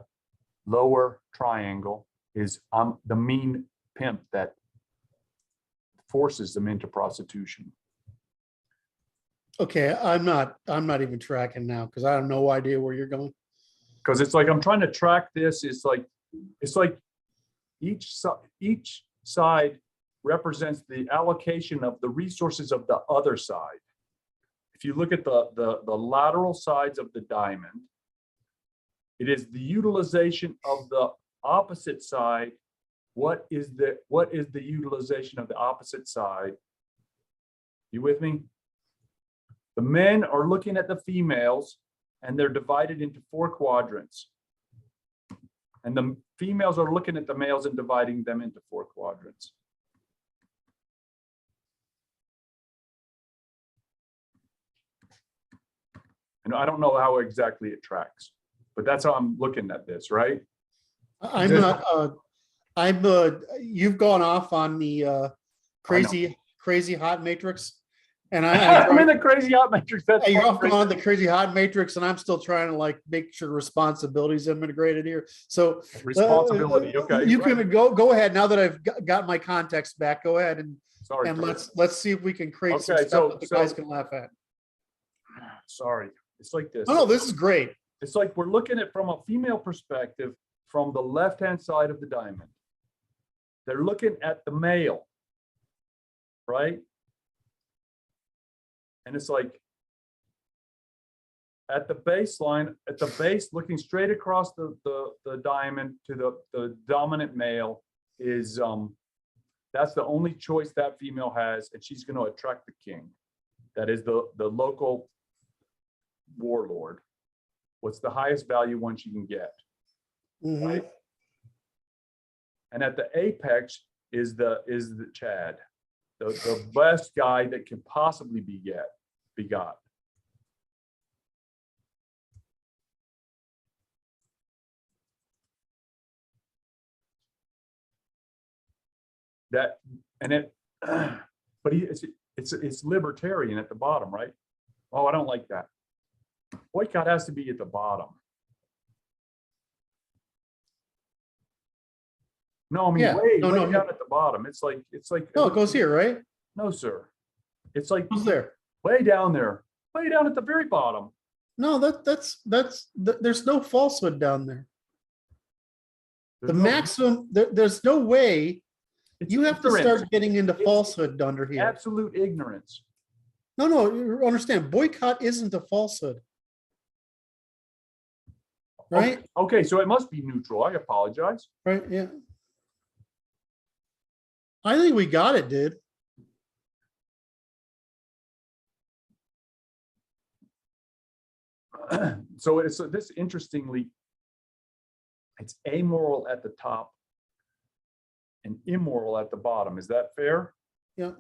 lower triangle is the mean pimp that forces them into prostitution. Okay, I'm not even tracking now because I have no idea where you're going. Because it's like I'm trying to track this. It's like each side represents the allocation of the resources of the other side. If you look at the lateral sides of the diamond, it is the utilization of the opposite side. What is the utilization of the opposite side? You with me? The men are looking at the females and they're divided into 4 quadrants. And the females are looking at the males and dividing them into 4 quadrants. And I don't know how exactly it tracks, but that's how I'm looking at this, right? I'm not, you've gone off on the crazy hot matrix. And I'm in the crazy hot matrix. That's you're fun, off on the crazy hot matrix, and I'm still trying to like make sure responsibilities are integrated here. So responsibility. Okay, you right. can go ahead now that I've got my context back. Go ahead and Sorry, let's see if we can create some Okay, stuff that the guys can laugh at. sorry. It's like this. Oh, this is great. It's like we're looking at from a female perspective from the left-hand side of the diamond. They're looking at the male, right? And it's like at the baseline, at the base, looking straight across the diamond to the dominant male is that's the only choice that female has, and she's going to attract the king. That is the local warlord. What's the highest value one she can get? Right? And at the apex is the Chad, the best guy that can possibly be begot. That and it, but it's libertarian at the bottom, right? Oh, I don't like that. Boycott has to be at the bottom. No, I mean way down at the bottom. It's like no, it goes here, right? No, sir. It's like Who's there? Way down there, way down at the very bottom. No, there's no falsehood down there. There's The maximum, there's no way. You have to ignorance. start getting into falsehood under here. Absolute ignorance. No, you understand. Boycott isn't a falsehood. Right? Okay, so it must be neutral. I apologize. Right, yeah. I think we got it, dude. So it's this interestingly, it's amoral at the top and immoral at the bottom. Is that fair? Yeah.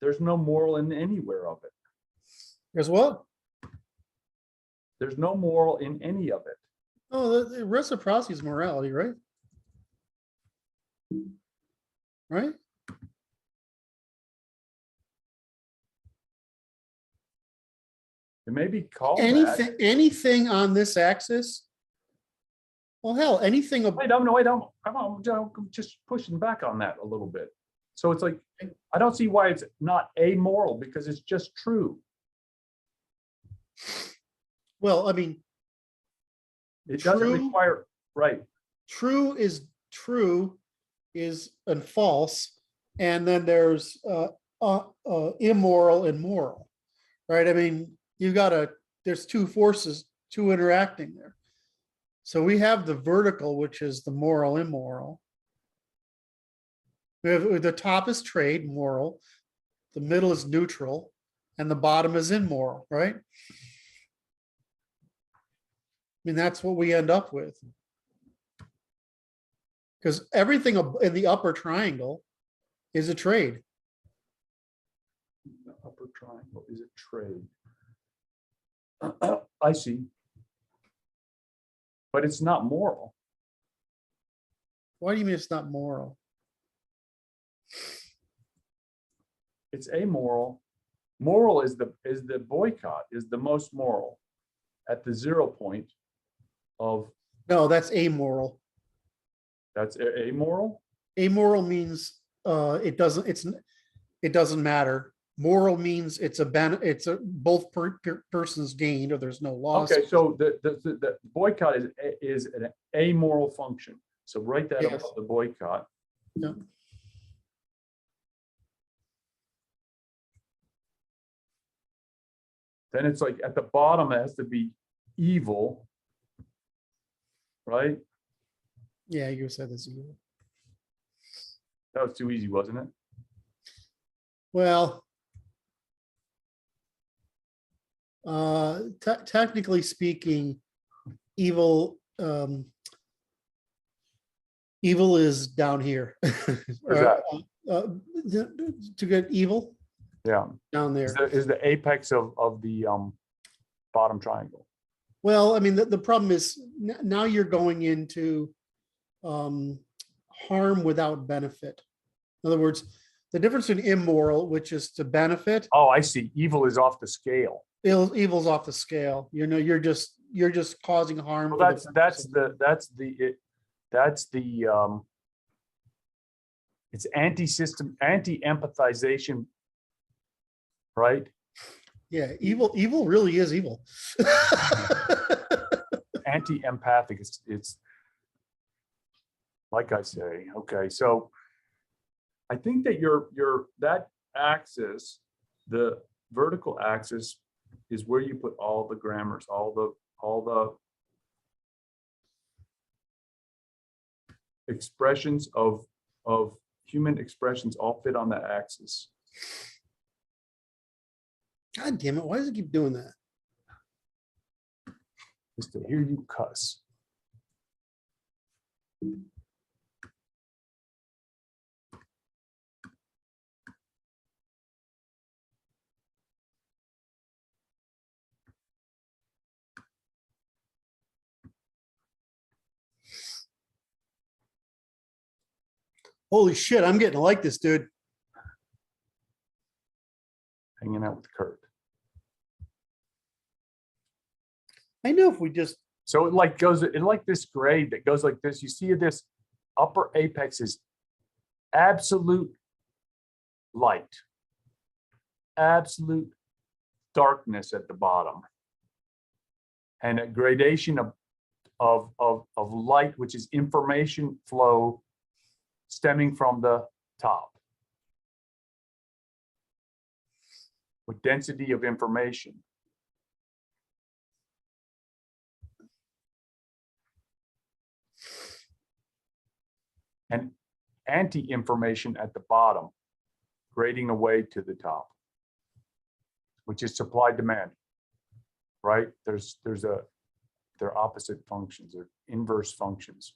There's no moral in anywhere of it. There's what? There's no moral in any of it. Oh, the reciprocity is morality, right? Right? It may be called anything on this axis. Well, hell, anything. Wait, I'm just pushing back on that a little bit. So it's like, I don't see why it's not amoral, because it's just true. Well, I mean, it doesn't require, right. True is and false. And then there's immoral and moral, right? I mean, there's two forces, two interacting there. So we have the vertical, which is the moral, immoral. We have the top is trade, moral. The middle is neutral, and the bottom is immoral, right? I mean, that's what we end up with. Because everything in the upper triangle is a trade. The upper triangle is a trade. I see. But it's not moral. Why do you mean it's not moral? It's amoral. Moral is the boycott, is the most moral at the 0 point of. No, that's amoral. That's amoral? Amoral means it doesn't matter. Moral means it's a both persons gained, or there's no loss. Okay, so the boycott is an amoral function. So write that above the boycott. Yeah. Then it's like at the bottom it has to be evil, right? Yeah, you said this evil. That was too easy, wasn't it? Well, technically speaking, evil is down here. Where's that? To get evil, Yeah. down there. Is the apex of the bottom triangle. Well, I mean, the problem is now you're going into harm without benefit. In other words, the difference in immoral, which is to benefit, Oh, I see. Evil is off the scale. evil's off the scale. You know, you're just causing harm. Well, for that's the it's anti-system, anti-empathization, right? Yeah, evil really is evil. Anti-empathic. It's like I say. Okay, so I think that that axis, the vertical axis, is where you put all the grammars, all the expressions of human expressions all fit on that axis. God damn it! Why does it keep doing that? Just to hear you cuss. Holy shit! I'm getting to like this dude. Hanging out with Kurt. I know if we just So it like this grade that goes like this. You see this upper apex is absolute light, absolute darkness at the bottom, and a gradation of light, which is information flow stemming from the top with density of information. And anti-information at the bottom, grading away to the top, which is supply demand, right? They're opposite functions, they're inverse functions.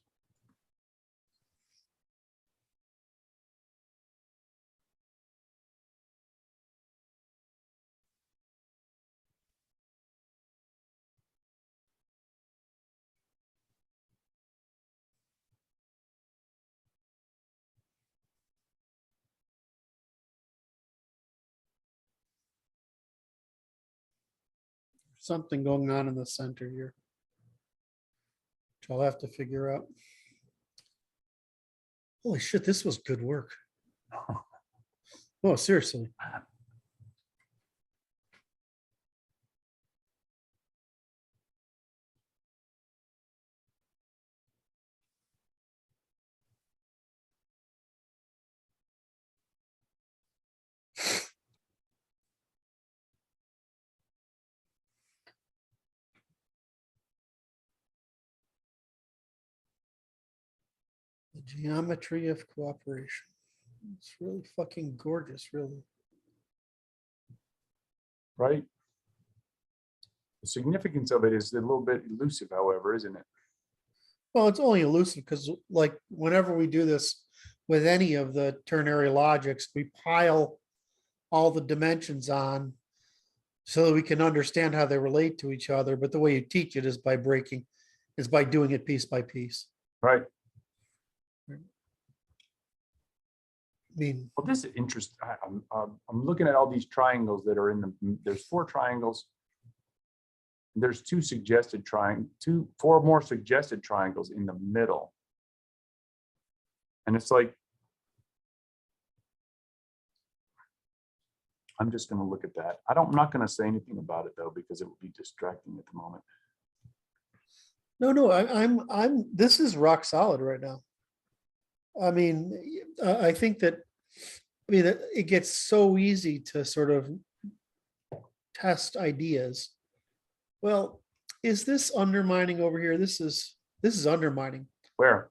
something going on in the center here, which I'll have to figure out. Holy shit, this was good work. Oh, seriously. The geometry of cooperation. It's really fucking gorgeous, really. Right? The significance of it is a little bit elusive, however, isn't it? Well, it's only elusive because, like, whenever we do this with any of the ternary logics, we pile all the dimensions on so that we can understand how they relate to each other. But the way you teach it is by doing it piece by piece. Right. I mean, Well, this is interesting. I'm looking at all these triangles that are in the. There's 4 triangles. There's 4 more suggested triangles in the middle, and it's like I'm just going to look at that. I'm not going to say anything about it though because it would be distracting at the moment. no, I'm. This is rock solid right now. I mean, I think that. I mean, it gets so easy to sort of test ideas. Well, is this undermining over here? This is undermining. Where?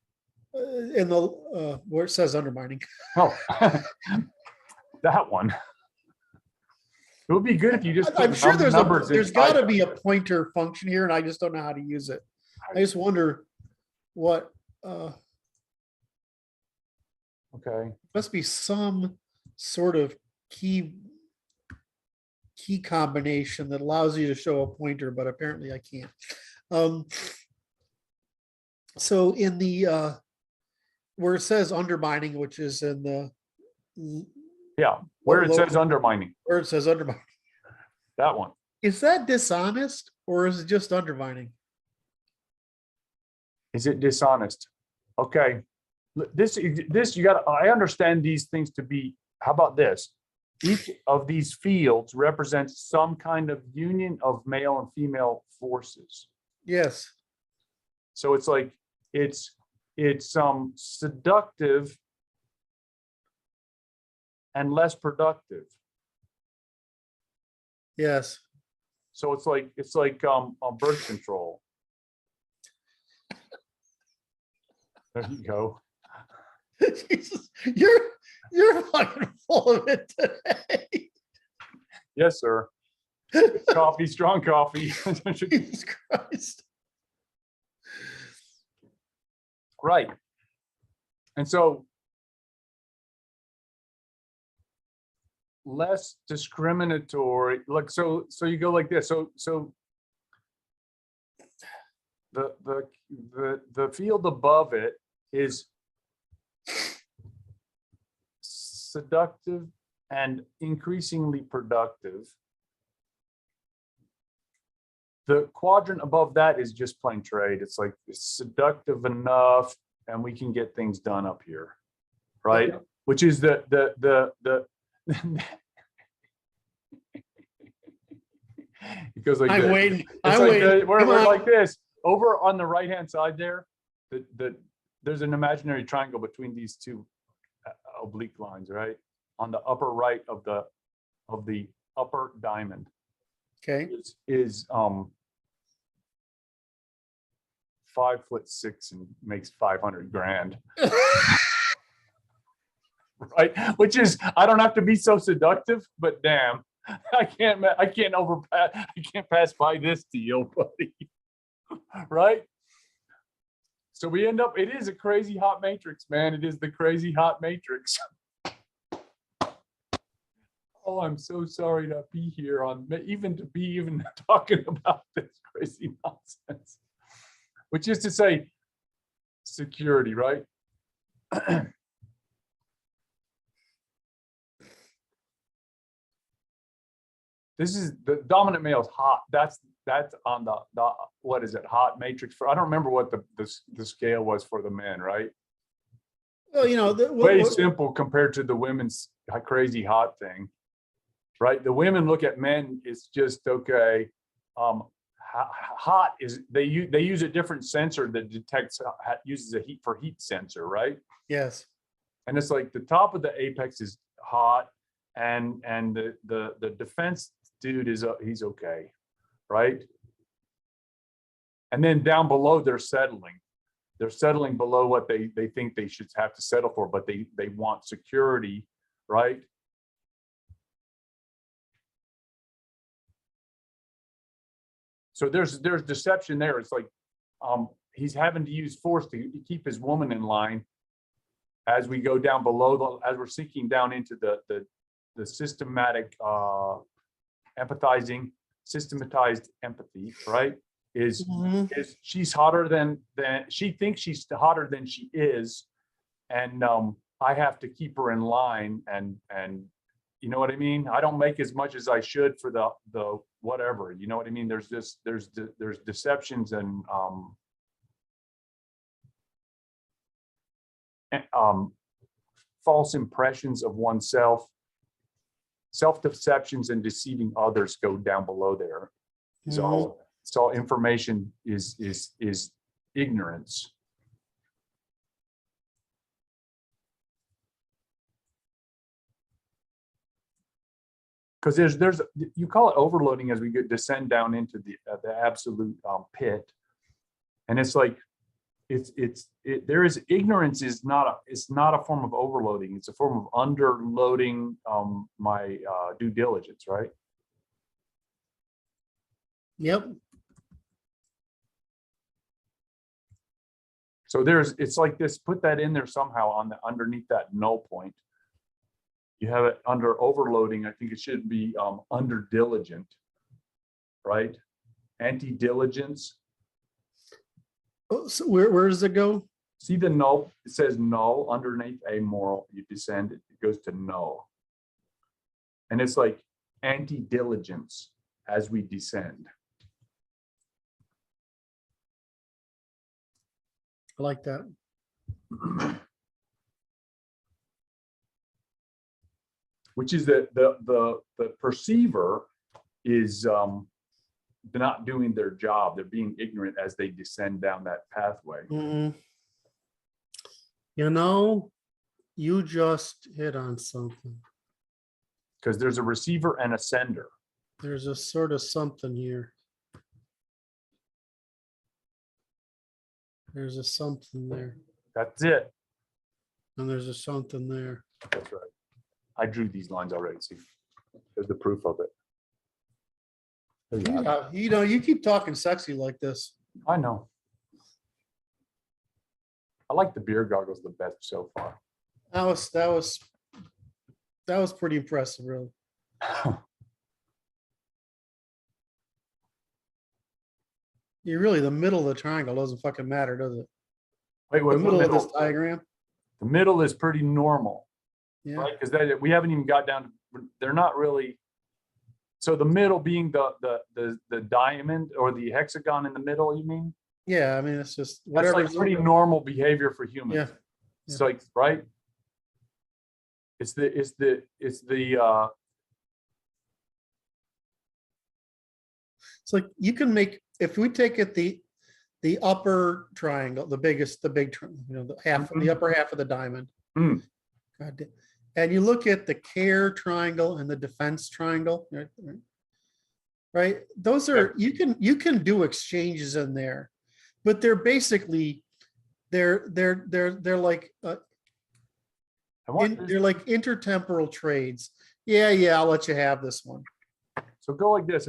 In the where it says undermining. Oh, that one. It would be good if you just. I'm sure there's got to be a it. pointer function here, and I just don't know how to use it. I just wonder what. Okay. Must be some sort of key combination that allows you to show a pointer, but apparently I can't. So in the where it says undermining, which is in the Yeah, where it low- says undermining, where it says undermining, that one. is that dishonest or is it just undermining? Is it dishonest? Okay. This you got. I understand these things to be. How about this? Each of these fields represents some kind of union of male and female forces. Yes. So it's like it's seductive and less productive. Yes. So it's like birth control. There you go. Jesus, you're fucking full of it today. Yes, sir. Coffee, strong coffee. Jesus Christ. Right. And so less discriminatory, like so you go like this. So the field above it is seductive and increasingly productive. The quadrant above that is just plain trade. It's like it's seductive enough and we can get things done up here, right? Yeah. Which is the it goes like I'm this. waiting. It's I'm like waiting. we're Come on. like this. Over on the right hand side there, there's an imaginary triangle between these two oblique lines, right? On the upper right of the upper diamond Okay. is 5'6" and makes 500 grand, right? Which is, I don't have to be so seductive, but damn, I can't pass by this deal, buddy. Right? So we end up, it is a crazy hot matrix, man. It is the crazy hot matrix. Oh, I'm so sorry to be here to be talking about this crazy nonsense. Which is to say, security, right? This is the dominant male is hot. That's on the what is it? Hot matrix for, I don't remember what the scale was for the men, right? Well, you know, Way simple compared to the women's crazy hot thing, right? The women look at men, it's just okay. Hot is they use a different sensor that detects, uses a heat sensor, right? yes. And it's like the top of the apex is hot, and the defense dude is he's okay, right? And then down below they're settling below what they think they should have to settle for, but they want security, right? So there's deception there. It's like he's having to use force to keep his woman in line as we go down below, as we're sinking down into the systematic empathizing, systematized empathy, right? Is she's hotter than she thinks she's hotter than she is, and I have to keep her in line, and you know what I mean? I don't make as much as I should for the whatever, you know what I mean? There's deceptions and false impressions of oneself, self-deceptions and deceiving others go down below there. It's all information is ignorance. Because there's you call it overloading as we descend down into the absolute pit, and it's like there is ignorance is not a form of overloading. It's a form of underloading my due diligence, right? Yep. So it's like this, put that in there somehow on underneath that null point. You have it under overloading. I think it should be under diligent, right? Anti-diligence. Oh, so where does it go? See the null, it says null underneath amoral, you descend, it goes to null. And it's like anti-diligence as we descend. I like that. Which is that the perceiver is not doing their job. They're being ignorant as they descend down that pathway. You know, you just hit on something. Because there's a receiver and a sender. There's a sort of something here. There's a something there, That's it. and there's a something there. That's right. I drew these lines already. See, there's the proof of it. There you have it. You know, you keep talking sexy like this. I know. I like the beer goggles the best so far. That was pretty impressive, really. You really, the middle of the triangle doesn't fucking matter, does it? Wait, The what middle of middle? this diagram. The middle is pretty normal, Yeah. right? Because we haven't even got down. They're not really. So the middle being the diamond or the hexagon in the middle, you mean? Yeah, I mean, it's just That's whatever. like pretty normal behavior for humans. Yeah. It's like, right? It's the It's like you can make, if we take it the upper triangle, the big, the half, the upper half of the diamond. Mm. God damn. And you look at the care triangle and the defense triangle, right? Those are, you can do exchanges in there, but they're basically, they're like, they're like intertemporal trades. Yeah, I'll let you have this one. So go like this.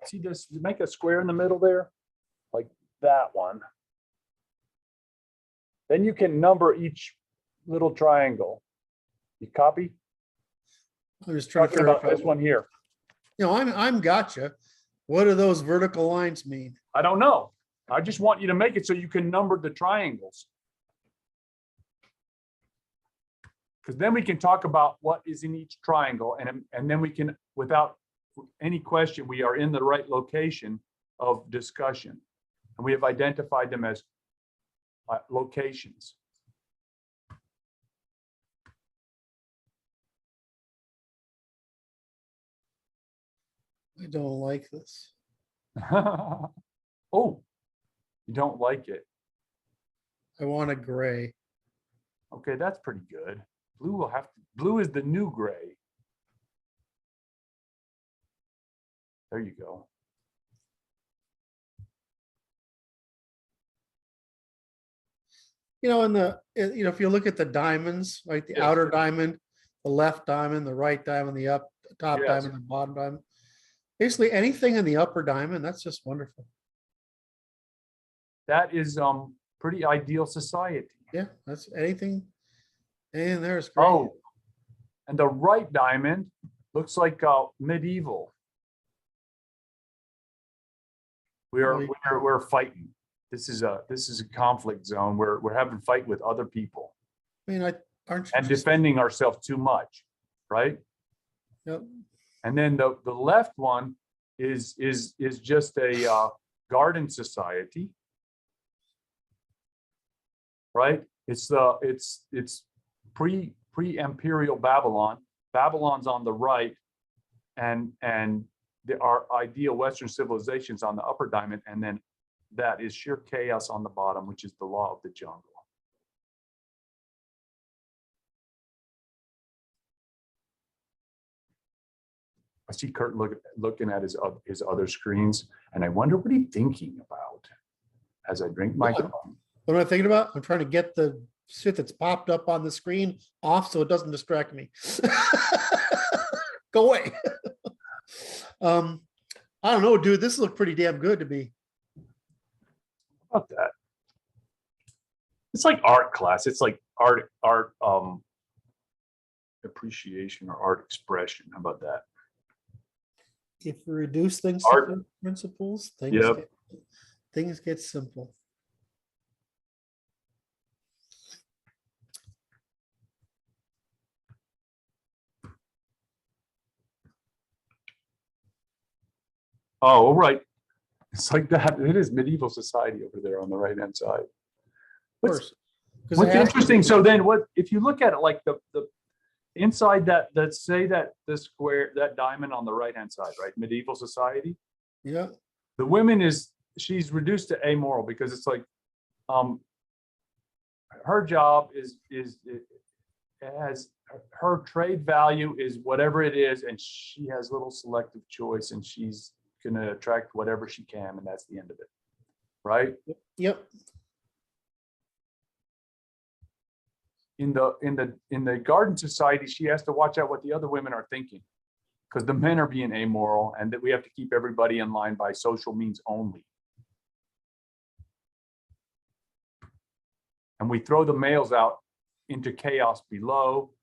See this, make a square in the middle there, like that one. Then you can number each little triangle. You copy? I'm just trying to Talking figure about out. this one here. You know, I'm gotcha. What do those vertical lines mean? I don't know. I just want you to make it so you can number the triangles. Because then we can talk about what is in each triangle, and then we can, without any question, we are in the right location of discussion. And we have identified them as locations. I don't like this. Oh, you don't like it. I want a gray. Okay, that's pretty good. Blue is the new gray. There you go. You know, if you look at the diamonds, right, the Yes. outer diamond, the left diamond, the right diamond, the top Yes. diamond, the bottom diamond. Basically anything in the upper diamond, that's just wonderful. That is pretty ideal society. Yeah, that's anything. And there's great. Oh, and the right diamond looks like medieval. We're fighting. This is a conflict zone. We're having a fight with other people. I mean, aren't you and just, defending ourselves too much, right? yep. And then the left one is just a garden society, right? It's pre-imperial Babylon. Babylon's on the right, and our ideal Western civilization's on the upper diamond, and then that is sheer chaos on the bottom, which is the law of the jungle. I see Kurt looking at his other screens, and I wonder what he's thinking about as I drink my coffee. What am I thinking about? I'm trying to get the shit that's popped up on the screen off so it doesn't distract me. Go away. I don't know, dude. This looks pretty damn good to me. How about that? It's like art class. It's like art appreciation or art expression. How about that? If we reduce things to Art. first principles, Yep. things get simple. Oh, right. It's like that. It is medieval society over there on the right-hand side. Of What's, course. 'Cause it what's has to interesting, be. so then what, if you look at it like the inside that, let's say that the square, that diamond on the right-hand side, right? Medieval society, Yeah, the women she's reduced to amoral because it's like, her job it has, her trade value is whatever it is, and she has little selective choice, and she's gonna attract whatever she can, and that's the end of it, right? yep. In the garden society, she has to watch out what the other women are thinking, because the men are being amoral, and that we have to keep everybody in line by social means only. And we throw the males out into chaos below.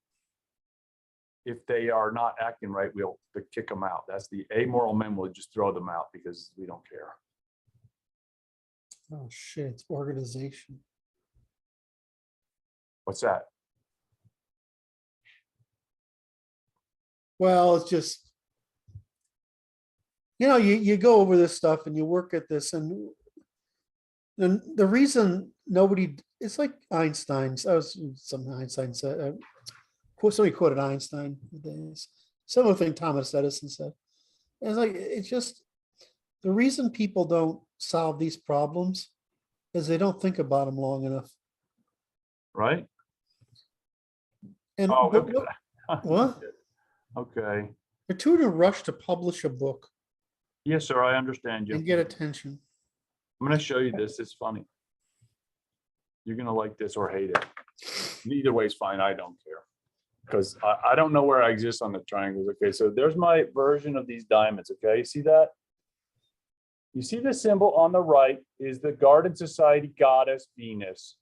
If they are not acting right, we'll kick them out. That's the amoral men, will just throw them out because we don't care. Oh, shit, it's organization. What's that? Well, it's just, you go over this stuff and you work at this, and the reason nobody, it's like Einstein's, Einstein said, somebody quoted Einstein. Similar thing Thomas Edison said. It's like, it's just, the reason people don't solve these problems is they don't think about them long enough. Right? And Oh, but okay. what? Okay. They're too in a rush to publish a book Yes, sir, I understand you. and get attention. I'm going to show you this. It's funny. You're going to like this or hate it. Either way is fine. I don't care. Because I don't know where I exist on the triangles. Okay, so there's my version of these diamonds. Okay, you see that? You see the symbol on the right is the Garden Society goddess Venus.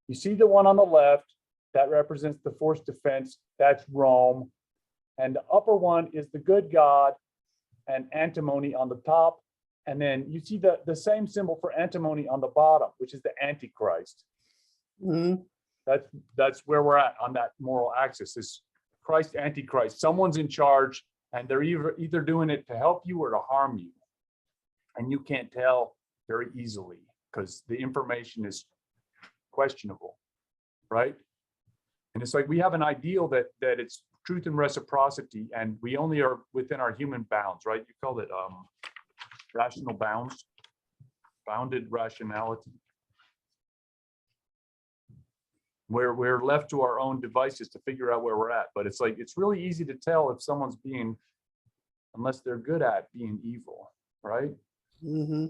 You see the one on the left, that represents the forced defense. That's Rome. And the upper one is the good God and antimony on the top. And then you see the same symbol for antimony on the bottom, which is the Antichrist. Mhm. That's where we're at on that moral axis, is Christ, Antichrist. Someone's in charge, and they're either doing it to help you or to harm you. And you can't tell very easily because the information is questionable, right? And it's like we have an ideal that it's truth and reciprocity, and we only are within our human bounds, right? You call it rational bounds, bounded rationality. We're left to our own devices to figure out where we're at. But it's like, it's really easy to tell if someone's being, unless they're good at being evil, right? Mm-hmm.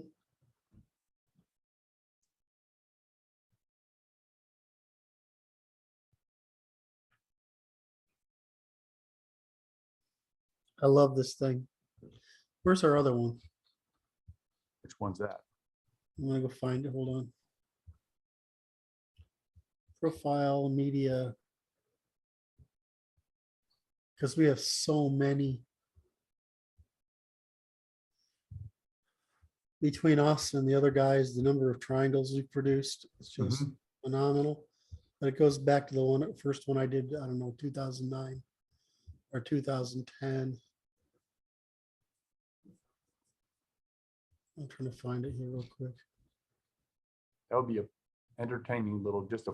I love this thing. Where's our other one? Which one's that? I'm gonna go find it. Hold on. Profile media. Because we have so many. Between us and the other guys, the number of triangles we've produced, it's just phenomenal. But it goes back to the first one I did, I don't know, 2009 or 2010. I'm trying to find it here real quick. That would be a entertaining little, just a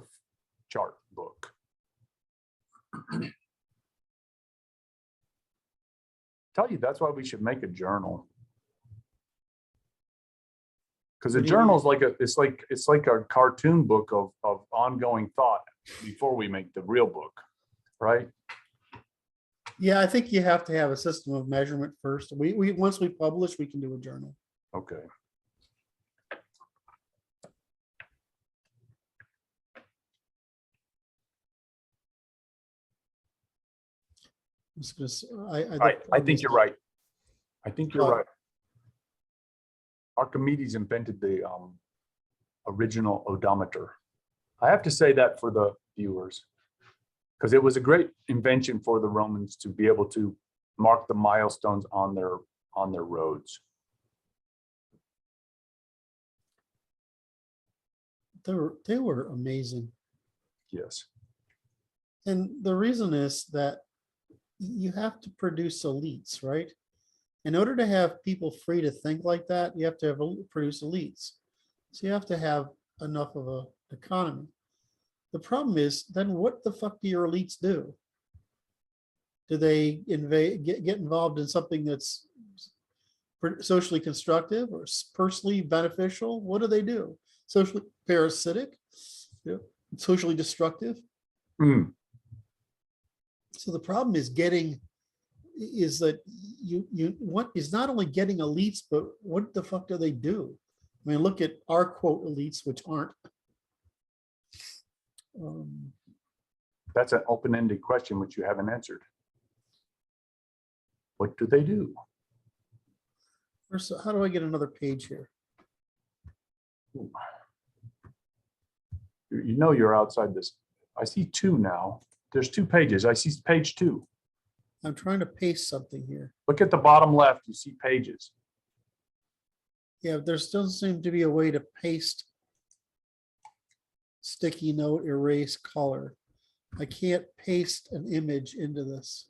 chart book. Tell you, that's why we should make a journal. Because a journal is like it's like a cartoon book of ongoing thought before we make the real book, right? Yeah, I think you have to have a system of measurement first. We once we publish, we can do a journal. Okay. I think you're right. I think you're right. Archimedes invented the original odometer. I have to say that for the viewers. Because it was a great invention for the Romans to be able to mark the milestones on their roads. They were amazing. Yes. And the reason is that you have to produce elites, right? In order to have people free to think like that, you have to have produce elites. So you have to have enough of an economy. The problem is, then what the fuck do your elites do? Do they get involved in something that's socially constructive or personally beneficial? What do? Socially parasitic, socially destructive. Mm. So the problem is that you what is not only getting elites, but what the fuck do they do? I mean, look at our quote elites, which aren't. That's an open-ended question which you haven't answered. What do they do? First, how do I get another page here? Ooh. You know you're outside this. I see two now. There's 2 pages. I see page 2. I'm trying to paste something here. Look at the bottom left. You see pages. Yeah, there still seems to be a way to paste sticky note, erase, color. I can't paste an image into this.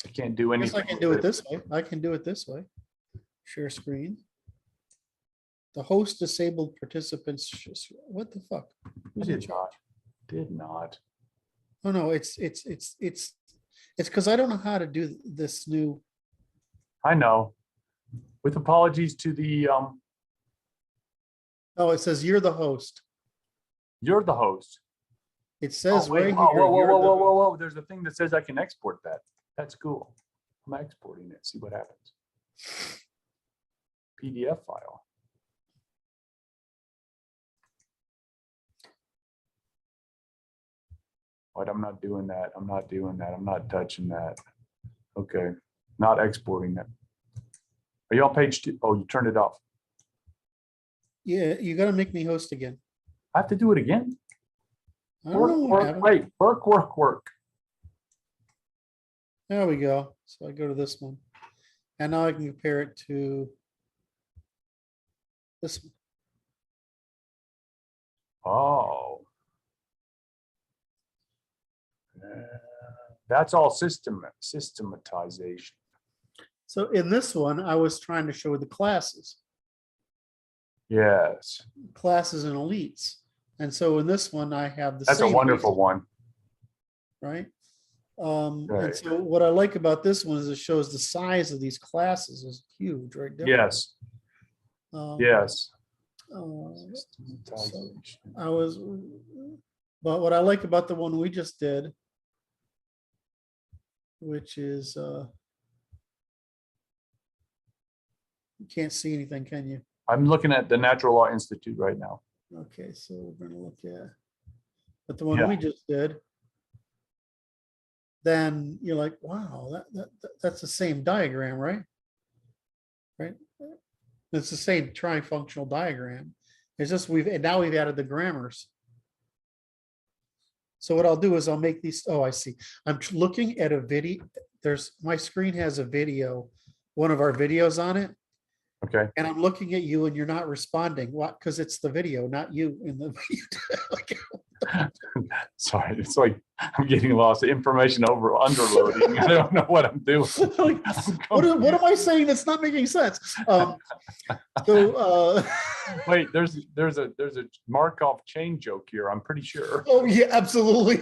I can't do I guess anything. I can do it this way. I can do it this way. Share screen. The host disabled participants. What the fuck? I did not. Did not. Oh no, it's because I don't know how to do this new. I know. With apologies to the Oh, it says you're the host. you're the host. It says wait, right whoa, here. whoa, whoa, you're whoa, the- whoa, whoa, whoa. There's a thing that says I can export that. That's cool. I'm exporting it. See what happens. PDF file. But I'm not doing that. I'm not doing that. I'm not touching that. Okay. Not exporting it. Are you on page 2? Oh, you turned it off. Yeah, you got to make me host again. I have to do it again. I don't know what happened. Wait, work. There we go. So I go to this one. And now I can compare it to this one. Oh. That's all systematization. So in this one, I was trying to show the classes Yes. and elites. And so in this one, I have the That's a same, wonderful one. right? Right. And so what I like about this one is it shows the size of these classes is huge, right? there. Yes. Yes. So but what I like about the one we just did, which is, you can't see anything, can you? I'm looking at the Natural Law Institute right now. Okay, so we're gonna look at, but the one Yeah. we just did, then you're like, wow, that's the same diagram, right? Right? It's the same trifunctional diagram. It's just now we've added the grammars. So what I'll do is I'll make these, oh, I see. I'm looking at a video. My screen has a video, one of our videos on it. Okay. And I'm looking at you and you're not responding. What? Because it's the video, not you in the video. Sorry, it's like I'm getting lost. Information underloading. I don't know what I'm doing. Like, what am I saying that's not making sense? Wait, there's a Markov chain joke here. I'm pretty sure. Oh yeah, absolutely.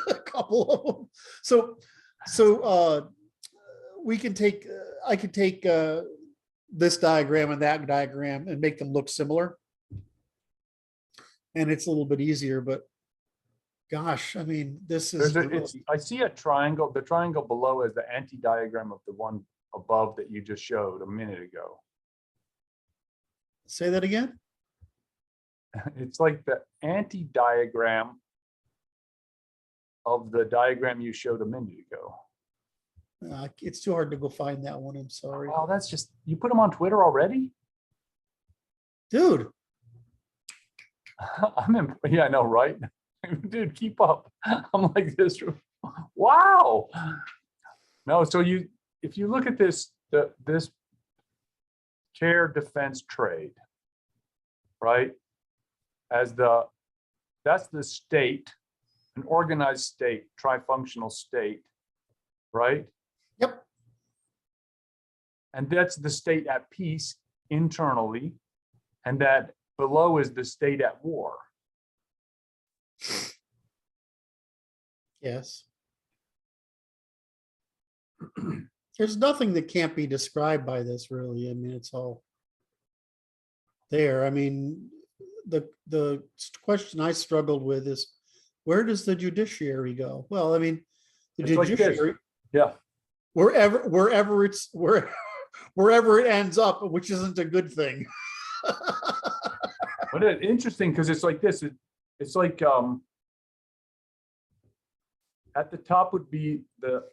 A couple of them. So we can take. I could take this diagram and that diagram and make them look similar, and it's a little bit easier. But gosh, I mean, this is. I see a triangle. The triangle below is the anti-diagram of the one above that you just showed a minute ago. Say that again. It's like the anti-diagram of the diagram you showed a minute ago. It's too hard to go find that one. I'm sorry. Well, that's just, you put them on Twitter already? Dude. Yeah, I know, right? Dude, keep up. I'm like this. Wow. No, so if you look at this, this chair defense trade, right? That's the state, an organized state, trifunctional state, right? Yep. And that's the state at peace internally, and that below is the state at war. Yes. There's nothing that can't be described by this, really. I mean, it's all there. I mean, the question I struggled with is, where does the judiciary go? Well, I mean, the It's like this. judiciary, Yeah. wherever it ends up, which isn't a good thing. But it's interesting because it's like this. It's like at the top would be the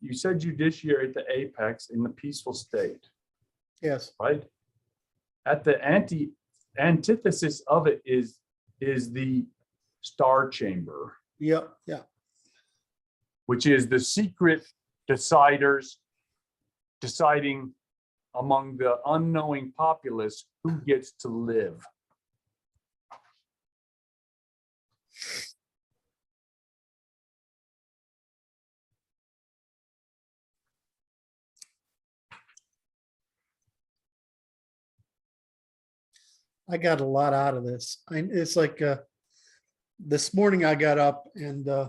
you said judiciary at the apex in the peaceful state, Yes. right? At the antithesis of it is the star chamber, Yeah. Yeah. which is the secret deciders deciding among the unknowing populace who gets to live. I got a lot out of this. It's like this morning I got up and I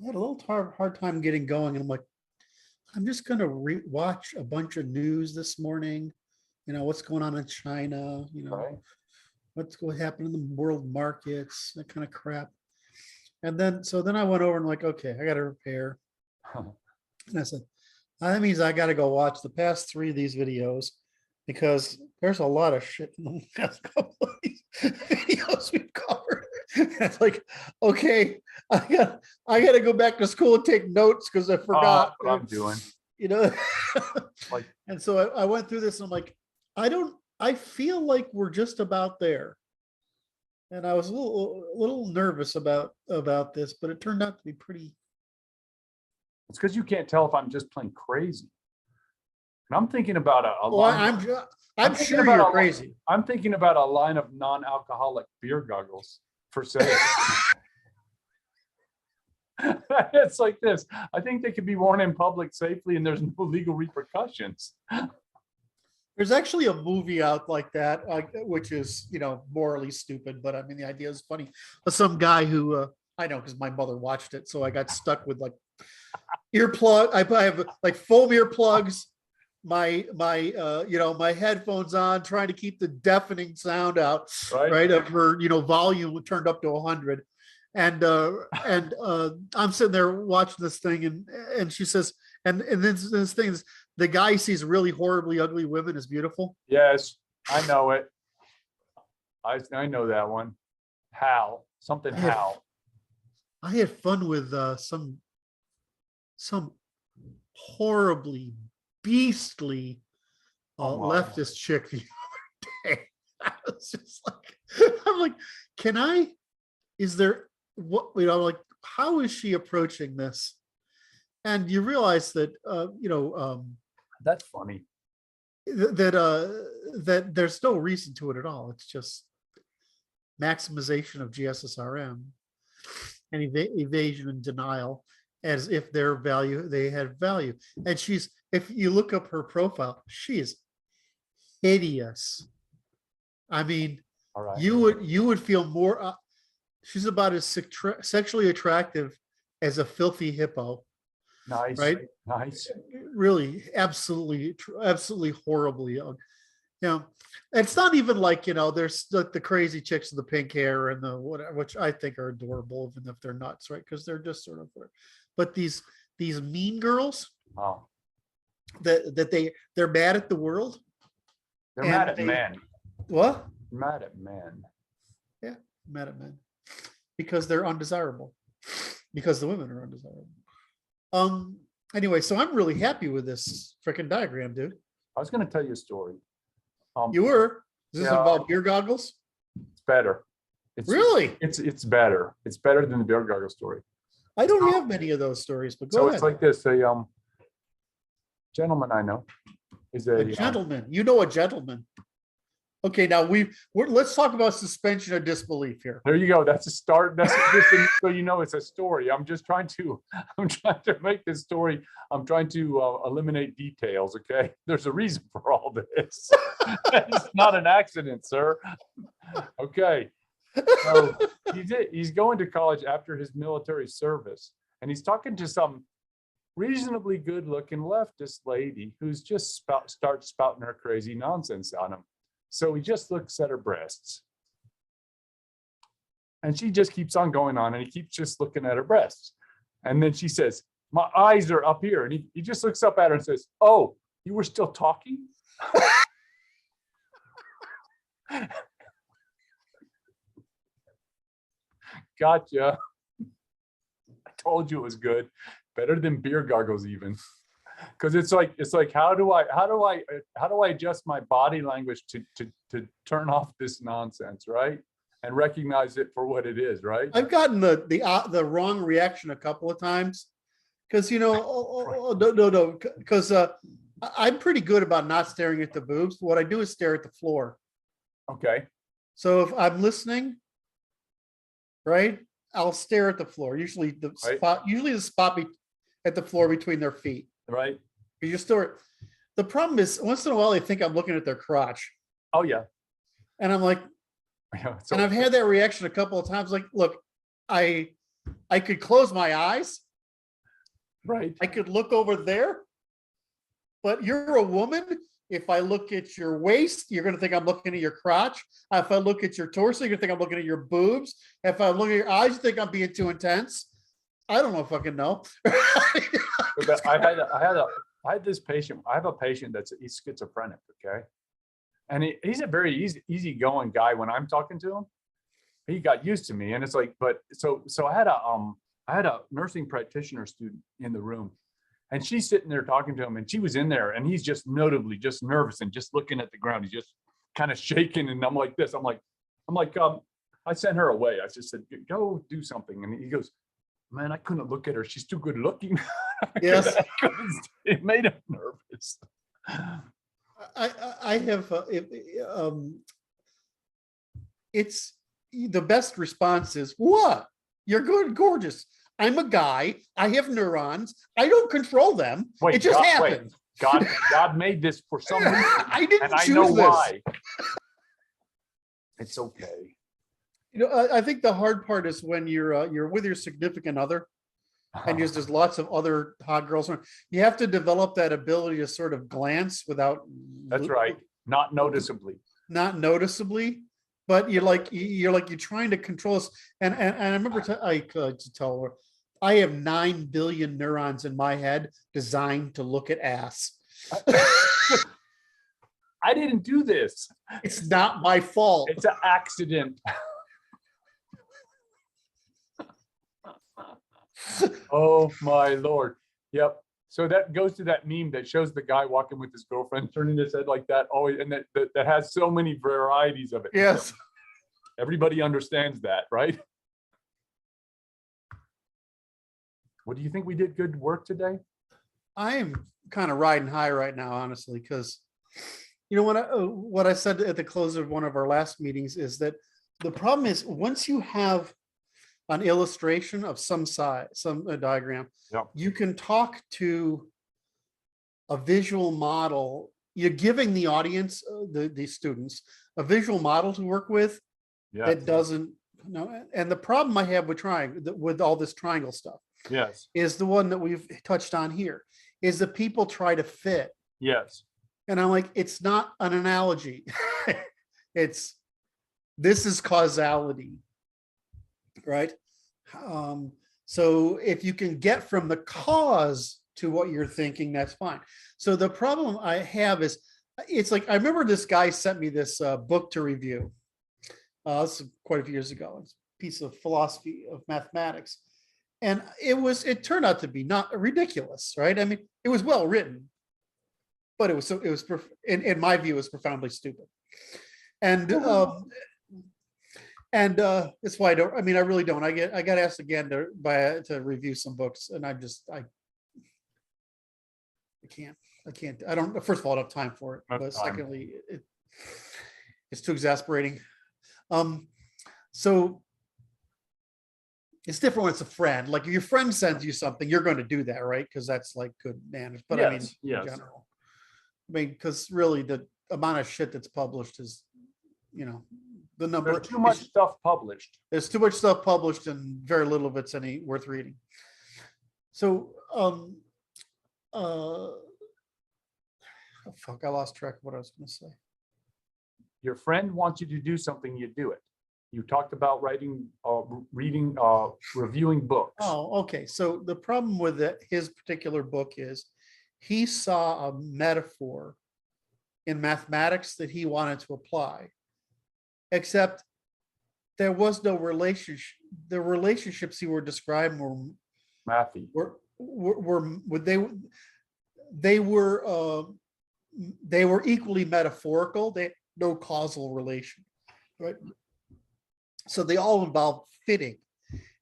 had a little hard time getting going. And I'm like, I'm just going to watch a bunch of news this morning. You know, what's going on in China, you know, Right. what's going to happen in the world markets, that kind of crap. And then, so then I went over and like, okay, I got to repair. And I said, that means I got to go watch the past 3 of these videos because there's a lot of shit in the last couple of these videos we've covered. And it's like, okay, I got to go back to school and take notes because I forgot. That's what I'm doing. You know, Like, and so I went through this and I'm like, I feel like we're just about there. And I was a little nervous about this, but it turned out to be pretty. it's because you can't tell if I'm just plain crazy. And I'm thinking about a Well, line. I'm thinking sure about you're a- crazy. I'm thinking about a line of non-alcoholic beer goggles for sale. It's like this. I think they can be worn in public safely and there's no legal repercussions. There's actually a movie out like that, which is, you know, morally stupid, but I mean, the idea is funny. But some guy who, I know because my mother watched it, so I got stuck with like earplug. I have like foam earplugs, my you know, my headphones on, trying to keep the deafening sound out, right, of her, you know, volume turned up to 100. And I'm sitting there watching this thing, and she says, and then this thing is, the guy sees really horribly ugly women as beautiful. Yes, I know it. I know that one. Hal, something Hal. I had fun with some horribly beastly leftist chick the other day. I was just like, I'm like, is there what, you know, like, how is she approaching this? And you realize that you know, That's funny. that there's no reason to it at all. It's just maximization of GSSRM and evasion and denial, as if they had value. And if you look up her profile, she is hideous. I mean, All right. you would feel more. She's about as sexually attractive as a filthy hippo. Nice. Right? Nice. Really, absolutely horribly young. You know, it's not even like, you know, there's like the crazy chicks with the pink hair and the whatever, which I think are adorable, even if they're nuts, right? Because they're just sort of, but these mean girls, Oh, they're mad at the world. they're mad at men. What? Mad at men. Yeah, mad at men because they're undesirable, because the women are undesirable. Anyway, so I'm really happy with this freaking diagram, dude. I was going to tell you a story. You were? Does this Yeah. involve beer goggles? better. It's Really? it's better. It's better than the beer gargle story. I don't have many of those stories, but So go it's ahead. like this: a gentleman I know is A gentleman, you know, a gentleman. Okay, now let's talk about suspension of disbelief here. there you go. That's a start. That's so you know it's a story. I'm trying to make this story. I'm trying to eliminate details. Okay, there's a reason for all this. It's not an accident, sir. Okay, so he's going to college after his military service, and he's talking to some reasonably good-looking leftist lady who's just starts spouting her crazy nonsense on him. So he just looks at her breasts. And she just keeps on going on, and he keeps just looking at her breasts. And then she says, my eyes are up here. And he just looks up at her and says, oh, you were still talking? Gotcha. I told you it was good. Better than beer gargles even. Because it's like how do I adjust my body language to turn off this nonsense, right? And recognize it for what it is, right? I've gotten the wrong reaction a couple of times because no, because I'm pretty good about not staring at the boobs. What I do is stare at the floor. Okay. So if I'm listening, right, I'll stare at the floor. Usually the spot at the floor between their feet. Right. You're still. The problem is once in a while they think I'm looking at their crotch. Oh yeah. And I'm like, Yeah, and I've had that reaction a couple of times. Like, look, I could close my eyes. Right. I could look over there, but you're a woman. If I look at your waist, you're going to think I'm looking at your crotch. If I look at your torso, you're going to think I'm looking at your boobs. If I look at your eyes, you think I'm being too intense. I don't know if I can know. I had this patient. I have a patient he's schizophrenic. Okay. And he's a very easygoing guy. When I'm talking to him, he got used to me. And it's like, but so I had a nursing practitioner student in the room, and she's sitting there talking to him, and she was in there, and he's just notably just nervous and just looking at the ground. He's just kind of shaking. And I'm like this, I'm like, I sent her away. I just said, go do something. And he goes, man, I couldn't look at her. She's too good looking. Yes. It made him nervous. I have, it's the best response is, what? You're good, gorgeous. I'm a guy. I have neurons. I don't control them. Wait, it just happened. God made this for some reason. I didn't and choose I know this. why. It's okay. You know, I think the hard part is when you're with your significant other, and there's lots of other hot girls. You have to develop that ability to sort of glance without. That's right. Not noticeably. Not noticeably, but you're trying to control us. And I remember I could tell her, I have 9 billion neurons in my head designed to look at ass. I didn't do this. It's not my fault. It's an accident. Oh my Lord. Yep. So that goes to that meme that shows the guy walking with his girlfriend, turning his head like that. Always, and that has so many varieties of it. Yes. Everybody understands that, right? What do you think we did good work today? I am kind of riding high right now, honestly, because you know what I said at the close of one of our last meetings is that the problem is once you have an illustration of some size, a diagram, Yep. You can talk to a visual model. You're giving the audience, the students, a visual model to work with. Yeah. That doesn't, you know, and the problem I have with all this triangle stuff, Yes. is the one that we've touched on here, is that people try to fit. Yes. And I'm like, it's not an analogy. This is causality, right? So if you can get from the cause to what you're thinking, that's fine. So the problem I have is, it's like, I remember this guy sent me this book to review. This is quite a few years ago. It's a piece of philosophy of mathematics. And it turned out to be not ridiculous, right? I mean, it was well written, but it was in my view, it was profoundly stupid. And And that's why I mean, I really don't. I got asked again to review some books, and I can't. I don't. First of all, I don't have time for it. Not But time. secondly, it's too exasperating. So it's different when it's a friend. Like if your friend sends you something, you're going to do that, right? Because that's like good manners. But I mean, Yes, in yes. general, I mean, because really the amount of shit that's published is, the number. There's too much stuff published. There's too much stuff published, and very little of it's any worth reading. So, oh, fuck, I lost track of what I was going to say. Your friend wants you to do something, you do it. You talked about writing, reading, reviewing books. Oh, okay. So the problem with his particular book is he saw a metaphor in mathematics that he wanted to apply, except there was no relationship. The relationships he were describing Mathy. they were equally metaphorical. They had no causal relation, right? So they all involve fitting.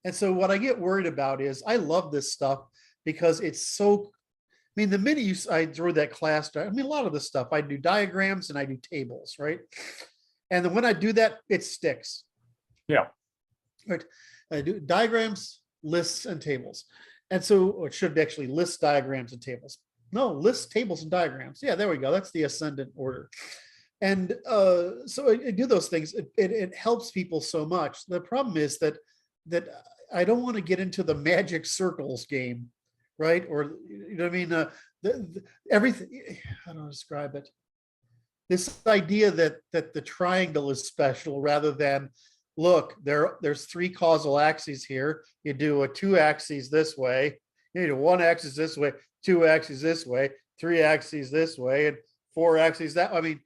And so what I get worried about is I love this stuff because it's so, I mean, the minute I throw that class, I mean, a lot of the stuff, I do diagrams and I do tables, right? And then when I do that, it sticks. Yeah. Right. I do diagrams, lists, and tables. And so it should actually list diagrams and tables. No, list tables and diagrams. Yeah, there we go. That's the ascendant order. And so I do those things. It helps people so much. The problem is that I don't want to get into the magic circles game, right? Or you know what I mean? Everything. How do I describe it? This idea that the triangle is special rather than, look, there's three causal axes here. You do a two axes this way. You do one axis this way, two axes this way, three axes this way, and four axes that. I mean,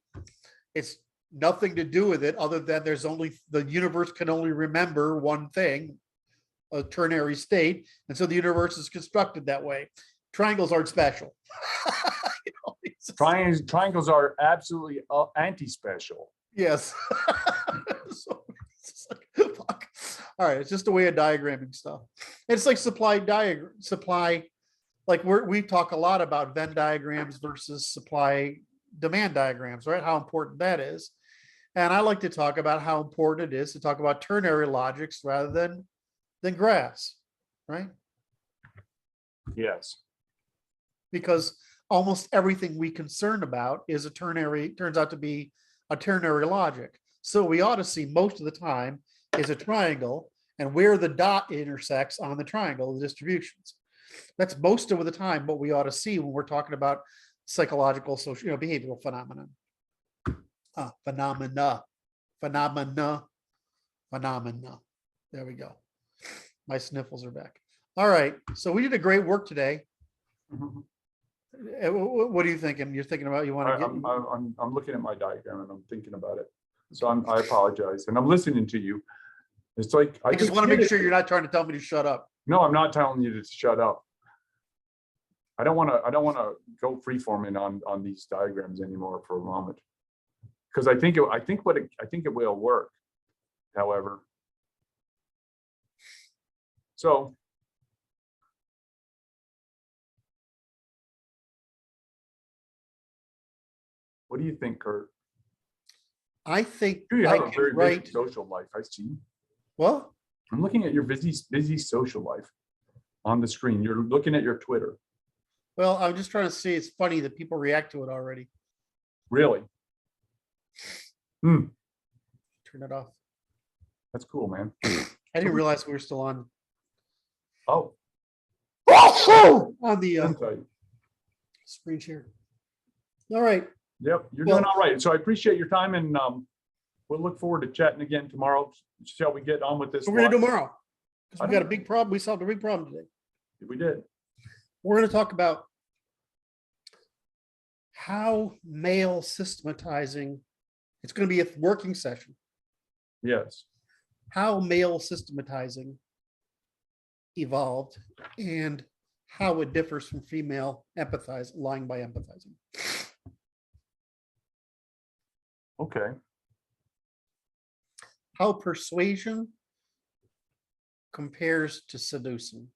it's nothing to do with it other than the universe can only remember one thing, a ternary state. And so the universe is constructed that way. Triangles aren't special. Triangles are absolutely anti-special. Yes. So it's like, fuck. All right. It's just a way of diagramming stuff. It's like supply, like we talk a lot about Venn diagrams versus supply demand diagrams, right? How important that is. And I like to talk about how important it is to talk about ternary logics rather than graphs, right? Yes. Because almost everything we concern about turns out to be a ternary logic. So we ought to see most of the time is a triangle and where the dot intersects on the triangle, the distributions. That's most of the time what we ought to see when we're talking about psychological, social, behavioral phenomena. Phenomena. There we go. My sniffles are back. All right. So we did a great work today. Mm-hmm. What are you thinking? You're thinking about, you want to get. I'm looking at my diagram and I'm thinking about it. So I apologize. And I'm listening to you. It's like, I just want to make sure you're not trying to tell me to shut up. No, I'm not telling you to shut up. I don't want to go freeforming on these diagrams anymore for a moment, because I think it will work. However, so what do you think, Kurt? I think You I have a can very write. busy social life. I see. Well, I'm looking at your busy social life on the screen. You're looking at your Twitter. well, I'm just trying to see. It's funny that people react to it already. Really? Turn it off. That's cool, man. I didn't realize we were still on. Oh, On the inside. screen share. All right. Yep, you're doing all right. So I appreciate your time, and we'll look forward to chatting again tomorrow. Shall we get on with this? We're going to do tomorrow because I we got a don't- big problem. We solved a big problem today. We did. We're going to talk about how male systematizing. It's going to be a working session. Yes. How male systematizing evolved and how it differs from female lying by empathizing. Okay. how persuasion compares to seducing.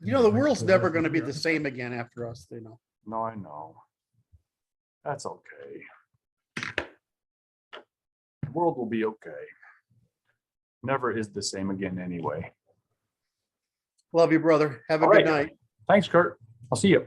You know, the world's never going to be the same again after us, you know. No, I know. That's okay. The world will be okay. Never is the same again anyway. Love you, brother. Have a All good right. night. Thanks, Kurt. I'll see you.